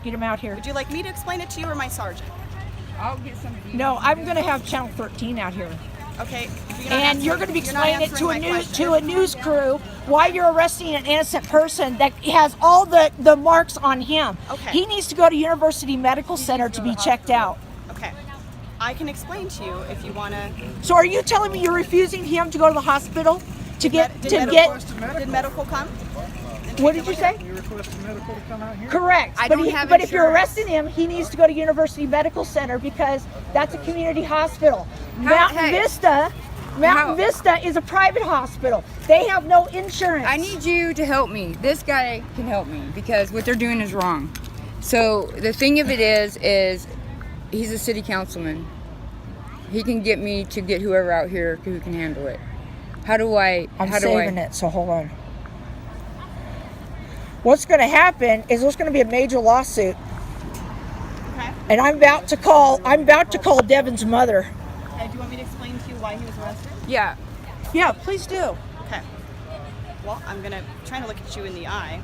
Get him out here. Would you like me to explain it to you or my sergeant? No, I'm going to have Channel 13 out here. Okay. And you're going to be explaining it to a news crew why you're arresting an innocent person that has all the marks on him. Okay. He needs to go to University Medical Center to be checked out. Okay. I can explain to you if you want to. So are you telling me you're refusing him to go to the hospital to get Did medical come? What did you say? You requested medical to come out here? Correct. But if you're arresting him, he needs to go to University Medical Center because that's a community hospital. Mountain Vista is a private hospital. They have no insurance. I need you to help me. This guy can help me because what they're doing is wrong. So the thing of it is he's a city councilman. He can get me to get whoever out here who can handle it. I'm saving it, so hold on. What's going to happen is there's going to be a major lawsuit. Okay. And I'm about to call Devin's mother. Okay, do you want me to explain to you why he was arrested? Yeah. Yeah, please do. Okay. Well, I'm going to try to look at you in the eye.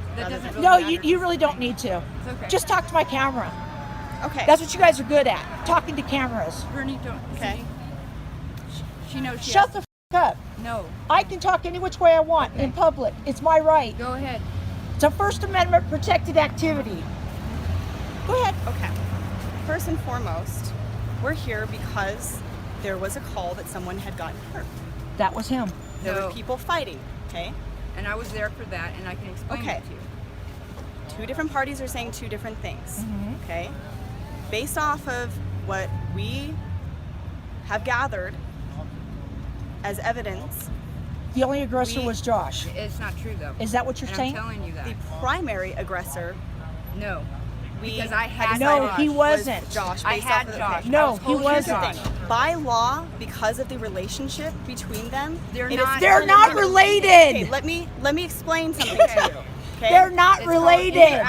No, you really don't need to. It's okay. Just talk to my camera. Okay. That's what you guys are good at, talking to cameras. Okay. She knows. Shut the f*** up. No. I can talk any which way I want in public. It's my right. Go ahead. It's a First Amendment protected activity. Go ahead. Okay. First and foremost, we're here because there was a call that someone had gotten hurt. That was him. There were people fighting, okay? And I was there for that, and I can explain it to you. Two different parties are saying two different things, okay? Based off of what we have gathered as evidence, the only aggressor was Josh. It's not true, though. Is that what you're saying? I'm telling you that. the primary aggressor. No. Because I had No, Josh. he wasn't. Josh. I Based had off of Josh. No, the, he wasn't. Here's the thing. By law, because of the relationship between them, They're not related. Okay, let me explain something to you. Okay? They're not related.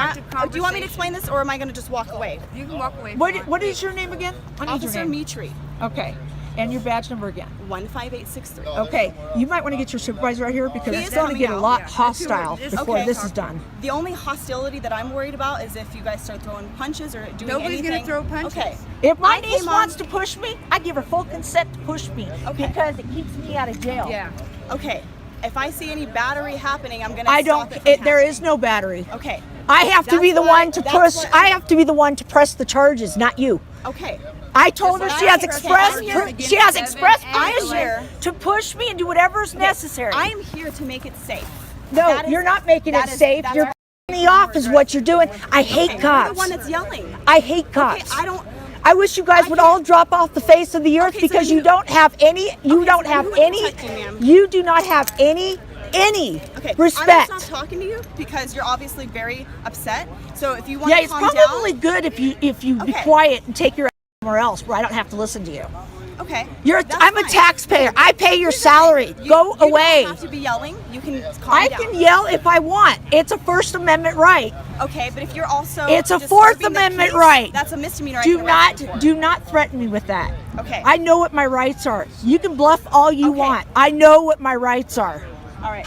Do you want me to explain this, or am I going to just walk away? You can walk away. What is your name again? I need Officer your name. Mitri. Okay. And your badge number again? 15863. Okay. You might want to get your supervisor out here because He it's is going to coming get a out. lot hostile before Okay. this is done. The only hostility that I'm worried about is if you guys start throwing punches or doing Nobody's anything. gonna throw punches. Okay. If my I niece came wants on- to push me, I give her full consent to push me because it keeps me out of jail. Yeah. Okay. If I see any battery happening, I'm gonna. I don't. Stop it from There is no battery. Okay. I have to be the one to press. I have to be the one to press the charges, not you. Okay. I told her she has express I'm permission here. to push me and do whatever is necessary. I am here to make it safe. No, That is- you're not making it that is- safe. that's You're right. me off is what you're doing. I hate Okay, cops. You're the one that's yelling. I hate cops. Okay, I don't. I wish you guys would all drop off the face of the earth Okay, so because you- you don't have any. You don't have you any. wouldn't touch me, ma'am. You do not have any Okay, respect. I'm gonna stop talking to you because you're obviously very upset. So if you want Yeah, to it's calm probably down, good if you be Okay. quiet and take your ass somewhere else where I don't have to listen to you. okay. I'm a taxpayer. I pay your salary. Go You away. don't have to be yelling. You can calm I down. can yell if I want. It's a First Amendment right. Okay, but if you're also It's a disturbing Fourth the Amendment peace, right. That's a misdemeanor. I Do can arrest you for. not threaten me with that. Okay. I know what my rights are. You can bluff all you want. I know what my rights are. All right.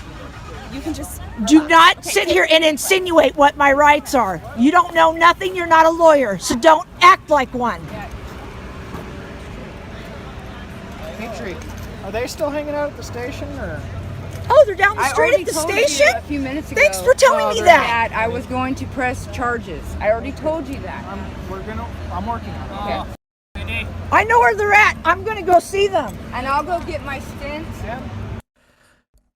You can just. Do not sit here and insinuate what my rights are. You don't know nothing. You're not a lawyer, so don't act like one. Mitri, are they still hanging out at the station, or? Oh, they're down the I street already at the told station? you a few minutes ago. Thanks for telling me that. I was going to press charges. I already told you that. I'm working on it. Okay. I know where they're at. I'm going to go see them. And I'll go get my stint.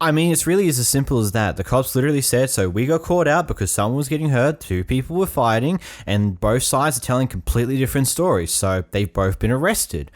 I mean, it's really as simple as that. The cops literally said, so we got caught out because someone was getting hurt, two people were fighting, and both sides are telling completely different stories, so they've both been arrested.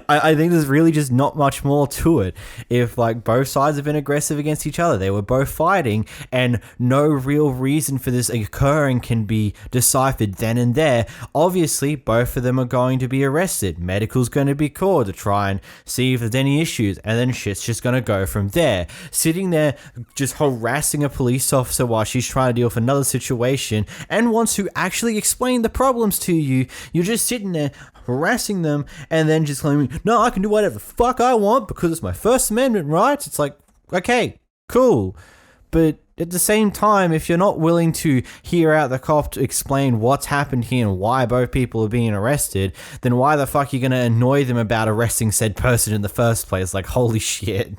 I think there's really just not much more to it. If like both sides have been aggressive against each other, they were both fighting, and no real reason for this occurring can be deciphered then and there, obviously both of them are going to be arrested. Medical's going to be called to try and see if there's any issues, and then shit's just going to go from there. Sitting there just harassing a police officer while she's trying to deal with another situation and wants to actually explain the problems to you, you're just sitting there harassing them and then just claiming, no, I can do whatever the fuck I want because it's my First Amendment rights. It's like, okay, cool, but at the same time, if you're not willing to hear out the cop to explain what's happened here and why both people are being arrested, then why the fuck are you going to annoy them about arresting said person in the first place? Like, holy shit.